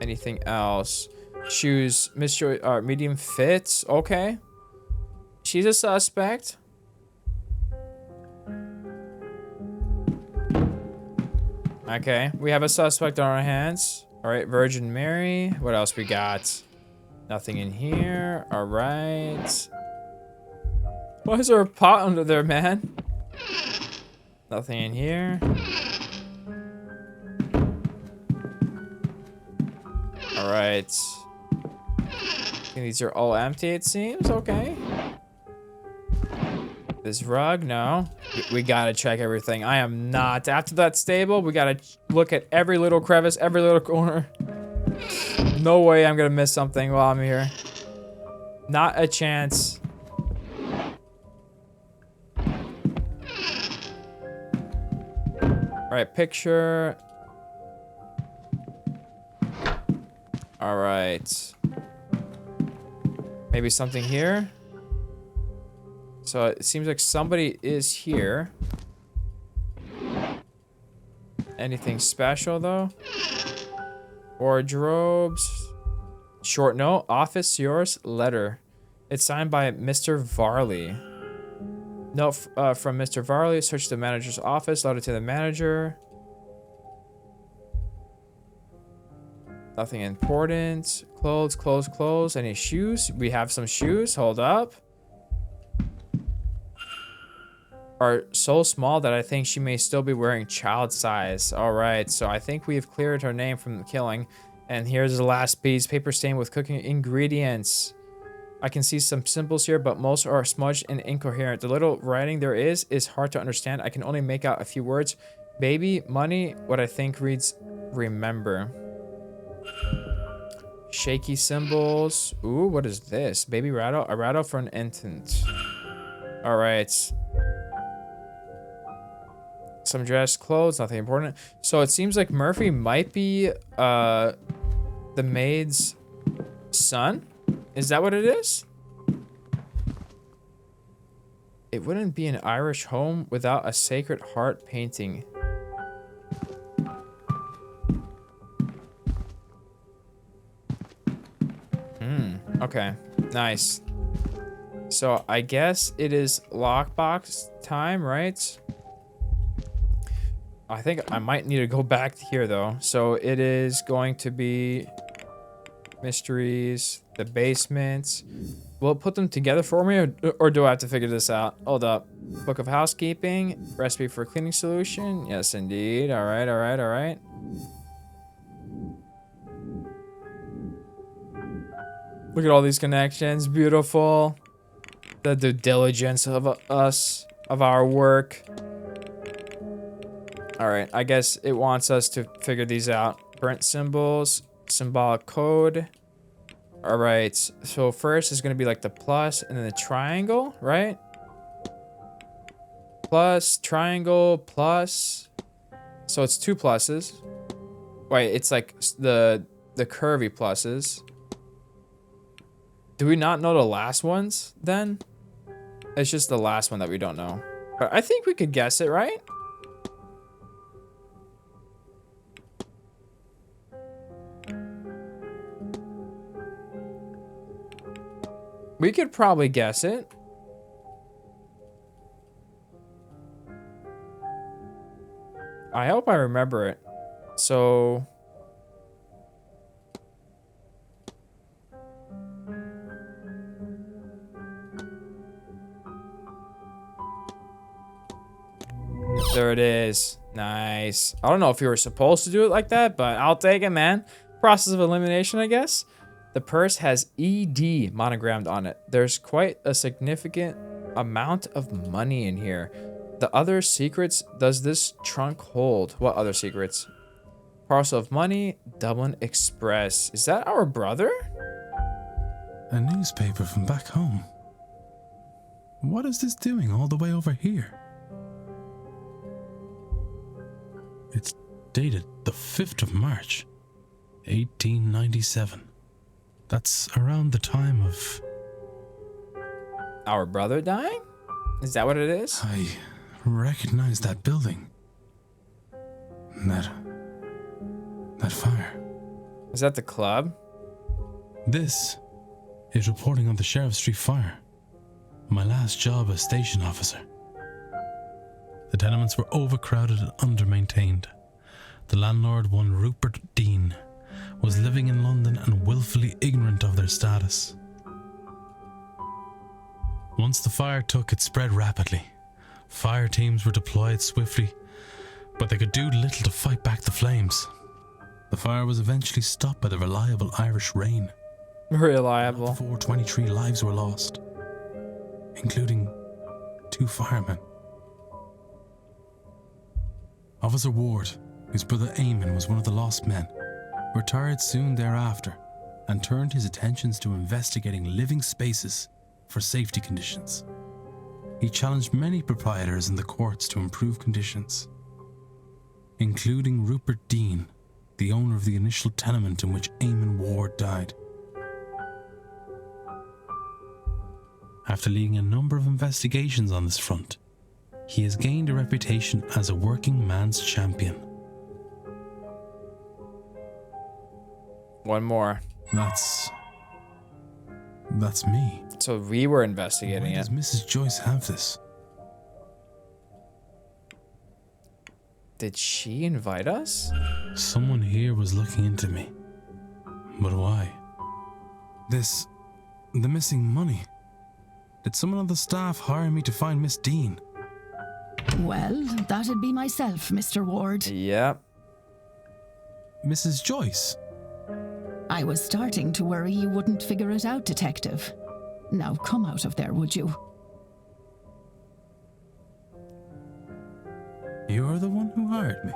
Anything else? Shoes. Medium fits. Okay. She's a suspect. Okay, we have a suspect on our hands. All right, Virgin Mary. What else we got? Nothing in here. All right. Why is there a pot under there, man? Nothing in here. All right. These are all empty, it seems. Okay. This rug, no. We gotta check everything. I am not. After that stable, we gotta look at every little crevice, every little corner. No way I'm gonna miss something while I'm here. Not a chance. All right, picture. All right. Maybe something here. So it seems like somebody is here. Anything special though? Wardrobes. Short note. Office yours. Letter. It's signed by Mr. Varley. Note from Mr. Varley. Search the manager's office. Letter to the manager. Nothing important. Clothes, clothes, clothes. Any shoes? We have some shoes. Hold up. Are so small that I think she may still be wearing child size. All right, so I think we've cleared her name from the killing. And here's the last piece. Paper stained with cooking ingredients. I can see some symbols here, but most are smudged and incoherent. The little writing there is hard to understand. I can only make out a few words. Baby, money, what I think reads remember. Shaky symbols. Ooh, what is this? Baby rattle? A rattle for an infant. All right. Some dress clothes, nothing important. So it seems like Murphy might be the maid's son. Is that what it is? It wouldn't be an Irish home without a Sacred Heart painting. Okay, nice. So I guess it is lockbox time, right? I think I might need to go back here though. So it is going to be mysteries, the basement. Will it put them together for me or do I have to figure this out? Hold up. Book of housekeeping, recipe for cleaning solution. Yes, indeed. All right, all right, all right. Look at all these connections. Beautiful. The due diligence of us, of our work. Alright, I guess it wants us to figure these out. Burnt symbols, symbolic code. Alright, so first is going to be like the plus and then the triangle, right? Plus, triangle, plus. So it's 2 pluses. Wait, it's like the curvy pluses. Do we not know the last ones then? It's just the last one that we don't know. But I think we could guess it, right? We could probably guess it. I hope I remember it. So... there it is. Nice. I don't know if you were supposed to do it like that, but I'll take it, man. Process of elimination, I guess. The purse has ED monogrammed on it. There's quite a significant amount of money in here. The other secrets does this trunk hold? What other secrets? Parcel of money, Dublin Express. Is that our brother? A newspaper from back home. What is this doing all the way over here? It's dated the 5th of March, 1897. That's around the time of... our brother dying? Is that what it is? I recognize that building. That fire. Is that the club? This is reporting on the Sheriff Street fire. My last job as station officer. The tenements were overcrowded and under-maintained. The landlord, one Rupert Dean, was living in London and willfully ignorant of their status. Once the fire took, it spread rapidly. Fire teams were deployed swiftly, but they could do little to fight back the flames. The fire was eventually stopped by the reliable Irish rain. Reliable. 423 lives were lost, including 2 firemen. Officer Ward, whose brother Eamon was one of the lost men, retired soon thereafter and turned his attentions to investigating living spaces for safety conditions. He challenged many proprietors in the courts to improve conditions, including Rupert Dean, the owner of the initial tenement in which Eamon Ward died. After leading a number of investigations on this front, he has gained a reputation as a working man's champion. One more. That's me. So we were investigating it. Why does Mrs. Joyce have this? Did she invite us? Someone here was looking into me. But why? The missing money. Did someone on the staff hire me to find Miss Dean? Well, that'd be myself, Mr. Ward. Yep. Mrs. Joyce? I was starting to worry you wouldn't figure it out, Detective. Now come out of there, would you? You're the one who hired me.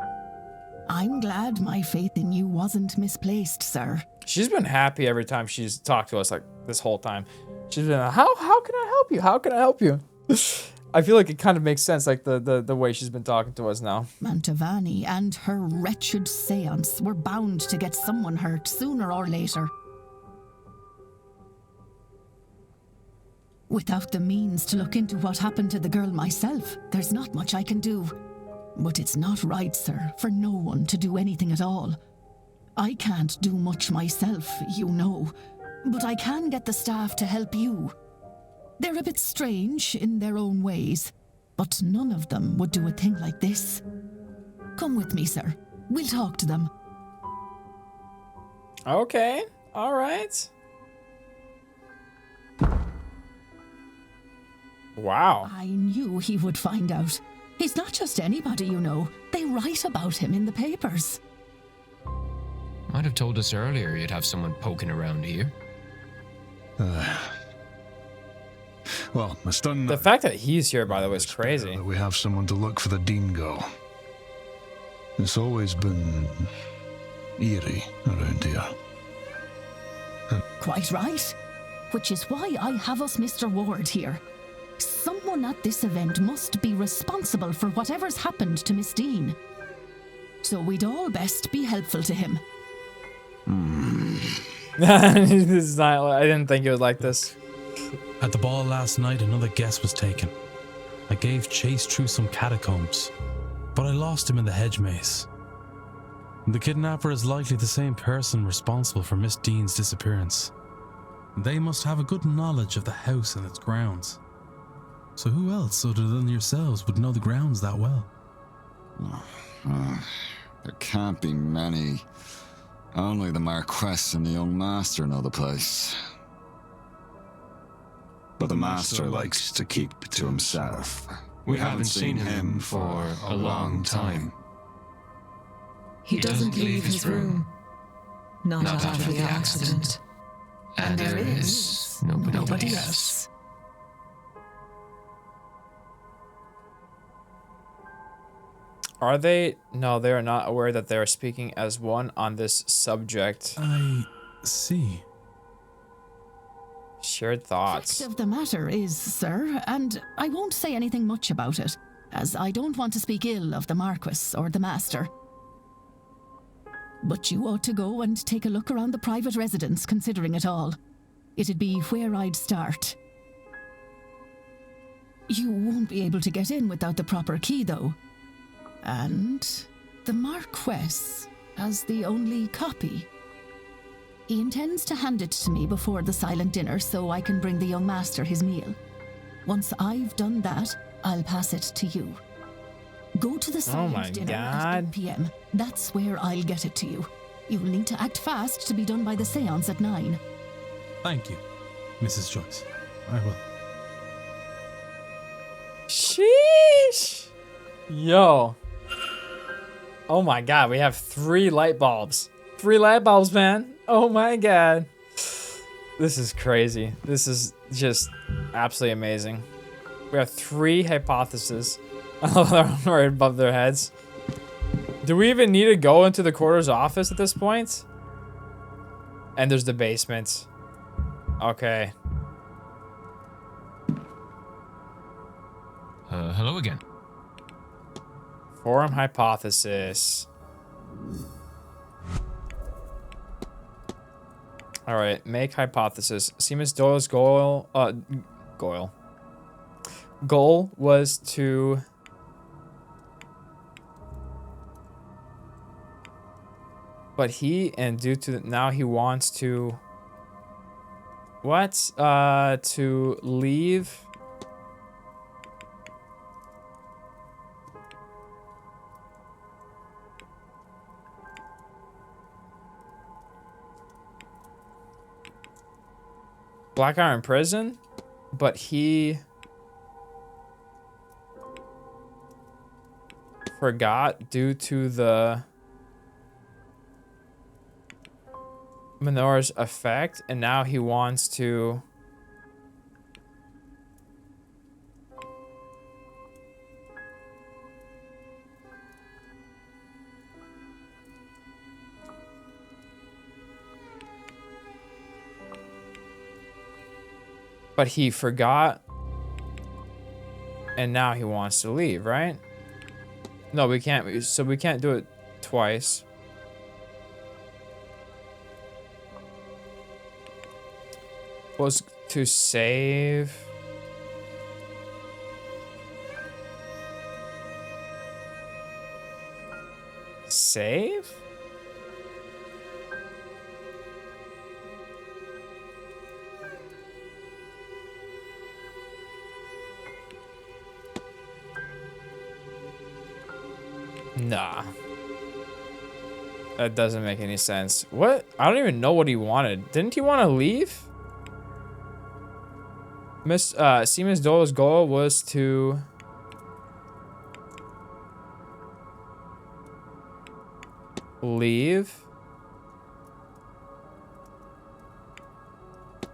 I'm glad my faith in you wasn't misplaced, sir. She's been happy every time she's talked to us, like this whole time. She's been like, how can I help you? How can I help you? I feel like it kind of makes sense, like the way she's been talking to us now. Mantovani and her wretched seance were bound to get someone hurt sooner or later. Without the means to look into what happened to the girl myself, there's not much I can do. But it's not right, sir, for no one to do anything at all. I can't do much myself, you know, but I can get the staff to help you. They're a bit strange in their own ways, but none of them would do a thing like this. Come with me, sir. We'll talk to them. Okay, all right. Wow. I knew he would find out. He's not just anybody, you know. They write about him in the papers. Might have told us earlier you'd have someone poking around here. Well, it's done now. The fact that he's here, by the way, is crazy. That we have someone to look for the dingo. It's always been eerie around here. Quite right. Which is why I have us Mr. Ward here. Someone at this event must be responsible for whatever's happened to Miss Dean. So we'd all best be helpful to him. This is not, I didn't think it was like this. At the ball last night, another guess was taken. I gave chase through some catacombs, but I lost him in the hedge maze. The kidnapper is likely the same person responsible for Miss Dean's disappearance. They must have a good knowledge of the house and its grounds. So who else other than yourselves would know the grounds that well? There can't be many. Only the Marquess and the young master know the place. But the master likes to keep to himself. We haven't seen him for a long time. He doesn't leave his room. Not after the accident. And there is nobody else. Are they? No, they are not aware that they are speaking as one on this subject. I see. Shared thoughts. Fact of the matter is, sir, and I won't say anything much about it, as I don't want to speak ill of the Marquis or the Master. But you ought to go and take a look around the private residence, considering it all. It'd be where I'd start. You won't be able to get in without the proper key, though. And the Marquess has the only copy. He intends to hand it to me before the silent dinner so I can bring the young master his meal. Once I've done that, I'll pass it to you. Go to the silent dinner at 8 p.m. That's where I'll get it to you. You'll need to act fast to be done by the séance at 9. Thank you, Mrs. Joyce. I will. Sheesh! Yo. Oh my god, we have 3 light bulbs. 3 light bulbs, man. Oh my god. This is crazy. This is just absolutely amazing. We have 3 hypotheses. Right above their heads. Do we even need to go into the quarters office at this point? And there's the basement. Okay. Hello again. Forum hypothesis. All right, make hypothesis. Seamus Doyle's goal was to due to now he wants to to leave Black Iron Prison, but he forgot due to the Menor's effect, and now he wants to but he forgot and now he wants to leave, right? No, we can't. So we can't do it twice. Was to save. Save? Nah. That doesn't make any sense. What? I don't even know what he wanted. Didn't he want to leave? Seamus Dole's goal was to leave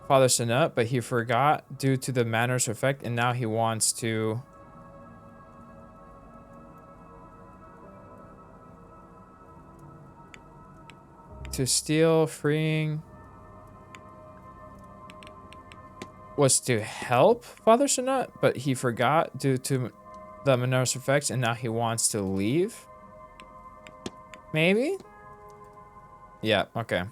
Father Sinut, but he forgot due to the Manor's effect, and now he wants to... To steal, freeing... Was to help Father Sinut, but he forgot due to the Manor's effects, and now he wants to leave? Maybe? Yeah, okay.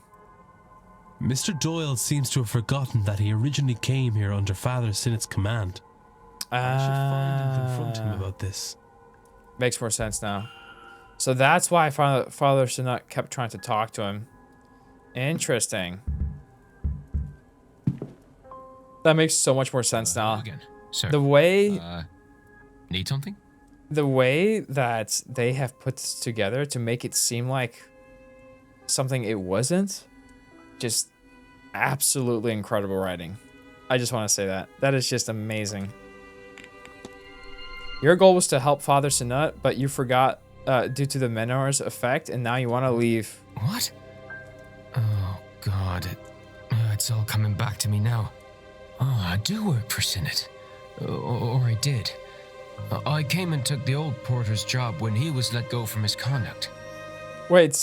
Mr. Doyle seems to have forgotten that he originally came here under Father Sinut's command. I should find and confront him about this. Makes more sense now. So that's why Father Sinut kept trying to talk to him. Interesting. That makes so much more sense now. Again, sir. The way... need something? The way that they have put this together to make it seem like something it wasn't, just absolutely incredible writing. I just want to say that. That is just amazing. Your goal was to help Father Sinut, but you forgot due to the Manor's effect, and now you want to leave. What? Oh, God. It's all coming back to me now. Oh, I do work for Sinut. Or I did. I came and took the old porter's job when he was let go for misconduct. Wait,